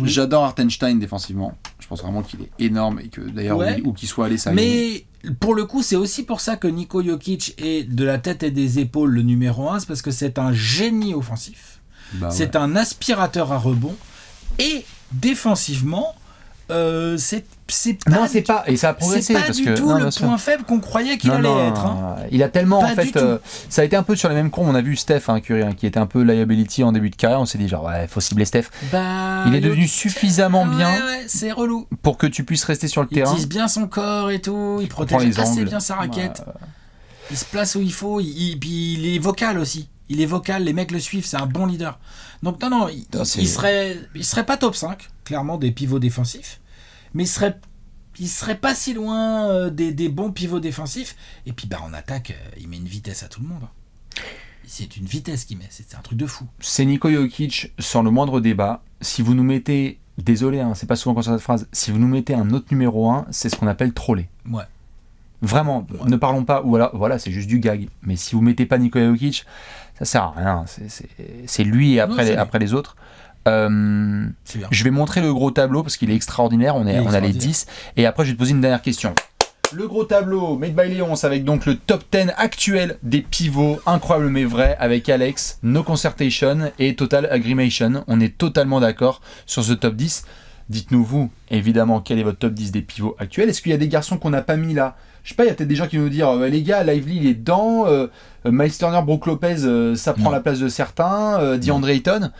[SPEAKER 5] j'adore Hartenstein défensivement. Je pense vraiment qu'il est énorme et que d'ailleurs où qu'il soit allé ça.
[SPEAKER 3] Mais pour le coup, c'est aussi pour ça que Niko Jokic est de la tête et des épaules le numéro 1, c'est parce que c'est un génie offensif. C'est un aspirateur à rebond et défensivement c'est
[SPEAKER 2] pas et ça a progressé
[SPEAKER 3] c'est pas
[SPEAKER 2] parce
[SPEAKER 3] du
[SPEAKER 2] que
[SPEAKER 3] tout le point faible qu'on croyait qu'il allait être. Hein.
[SPEAKER 2] Il a tellement
[SPEAKER 3] Pas
[SPEAKER 2] en fait ça a été un peu sur les mêmes cons. On a vu Steph Curry qui était un peu liability en début de carrière. On s'est dit genre faut cibler Steph. Il est devenu suffisamment bien
[SPEAKER 3] c'est relou
[SPEAKER 2] pour que tu puisses rester sur le terrain.
[SPEAKER 3] Il tisse bien son corps et tout. Il protège assez bien sa raquette. Il se place où il faut. Puis il est vocal aussi. Il est vocal, les mecs le suivent, c'est un bon leader. Donc non, il serait pas top 5, clairement, des pivots défensifs, mais il serait pas si loin des bons pivots défensifs. Et puis en attaque, il met une vitesse à tout le monde. C'est une vitesse qu'il met, c'est un truc de fou.
[SPEAKER 2] C'est Niko Jokic, sans le moindre débat. Si vous nous mettez, désolé, c'est pas souvent qu'on sort cette phrase, si vous nous mettez un autre numéro 1, c'est ce qu'on appelle troller.
[SPEAKER 3] Ouais.
[SPEAKER 2] Vraiment, ne parlons pas, ou voilà, c'est juste du gag. Mais si vous mettez pas Nikola Jokic, ça sert à rien. C'est lui et après les autres. Je vais montrer le gros tableau parce qu'il est extraordinaire. On a les 10. Et après, je vais te poser une dernière question. Le gros tableau made by Léonce avec donc le top 10 actuel des pivots, incroyable mais vrai, avec Alex, No Concertation et Total Agreement. On est totalement d'accord sur ce top 10. Dites-nous vous, évidemment, quel est votre top 10 des pivots actuels. Est-ce qu'il y a des garçons qu'on n'a pas mis là ? Je sais pas, il y a peut-être des gens qui vont nous dire les gars, Lively il est dedans, Miles Turner, Brook Lopez, ça prend la place de certains, DeAndre Ayton.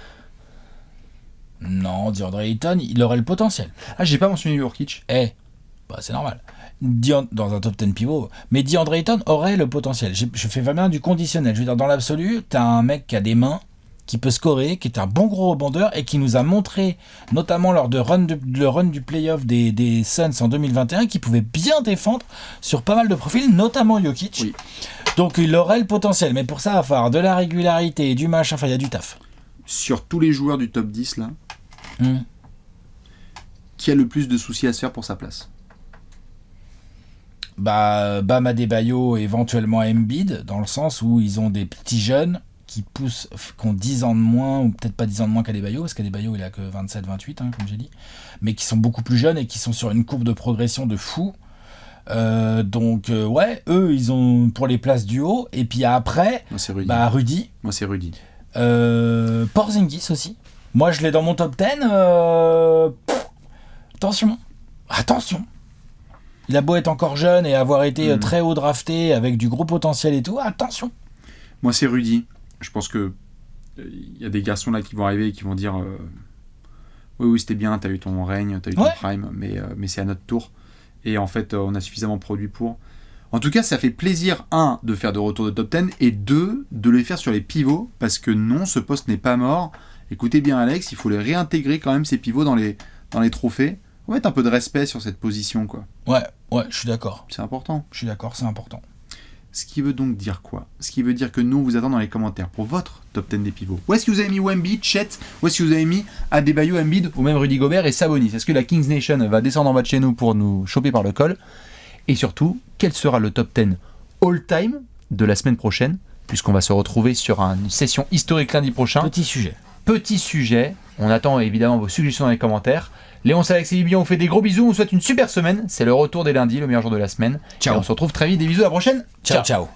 [SPEAKER 3] Non, DeAndre Ayton, il aurait le potentiel.
[SPEAKER 2] Ah, j'ai pas mentionné Jokic.
[SPEAKER 3] C'est normal. Dans un top 10 pivot. Mais DeAndre Ayton aurait le potentiel. Je fais vraiment du conditionnel. Je veux dire, dans l'absolu, t'as un mec qui a des mains, qui peut scorer, qui est un bon gros rebondeur et qui nous a montré, notamment lors de le run du playoff des Suns en 2021, qu'il pouvait bien défendre sur pas mal de profils, notamment Jokic.
[SPEAKER 5] Oui.
[SPEAKER 3] Donc il aurait le potentiel, mais pour ça, il va falloir de la régularité, du machin, il y a du taf.
[SPEAKER 5] Sur tous les joueurs du top 10 là, qui a le plus de soucis à se faire pour sa place?
[SPEAKER 3] Bam Adebayo, éventuellement Embiid, dans le sens où ils ont des petits jeunes qui ont 10 ans de moins, ou peut-être pas 10 ans de moins qu'Adebayo, parce qu'Adebayo il a que 27-28, comme j'ai dit, mais qui sont beaucoup plus jeunes et qui sont sur une courbe de progression de fou. Eux ils ont pour les places du haut, et puis après,
[SPEAKER 5] moi, c'est Rudy.
[SPEAKER 3] Rudy.
[SPEAKER 5] Moi c'est Rudy.
[SPEAKER 3] Porzingis aussi. Moi je l'ai dans mon top 10. Attention. Il a beau être encore jeune et avoir été très haut drafté avec du gros potentiel et tout, attention.
[SPEAKER 5] Moi c'est Rudy. Je pense que il y a des garçons là qui vont arriver et qui vont dire oui c'était bien, t'as eu ton règne, t'as eu ton prime, mais c'est à notre tour. Et en fait on a suffisamment produit pour. En tout cas ça fait plaisir, 1, de faire de retour de top 10 et 2, de les faire sur les pivots, parce que non, ce poste n'est pas mort. Écoutez bien Alex, il faut les réintégrer quand même, ces pivots dans les trophées. On va mettre un peu de respect sur cette position quoi.
[SPEAKER 3] Ouais, je suis d'accord.
[SPEAKER 5] C'est important.
[SPEAKER 3] Je suis d'accord, c'est important.
[SPEAKER 5] Ce qui veut donc dire quoi ? Ce qui veut dire que nous, on vous attend dans les commentaires pour votre top 10 des pivots. Où est-ce que vous avez mis Wemby, Chet ? Où est-ce que vous avez mis Adebayo, Embiid ou même Rudy Gobert et Sabonis ? Est-ce que la Kings Nation va descendre en bas de chez nous pour nous choper par le col ? Et surtout, quel sera le top 10 all-time de la semaine prochaine ? Puisqu'on va se retrouver sur une session historique lundi prochain. Petit sujet. On attend évidemment vos suggestions dans les commentaires. Léon, Alex et Bibi, on vous fait des gros bisous. On vous souhaite une super semaine. C'est le retour des lundis, le meilleur jour de la semaine.
[SPEAKER 3] Ciao.
[SPEAKER 2] Et on se retrouve très vite. Des bisous, à la prochaine.
[SPEAKER 3] Ciao.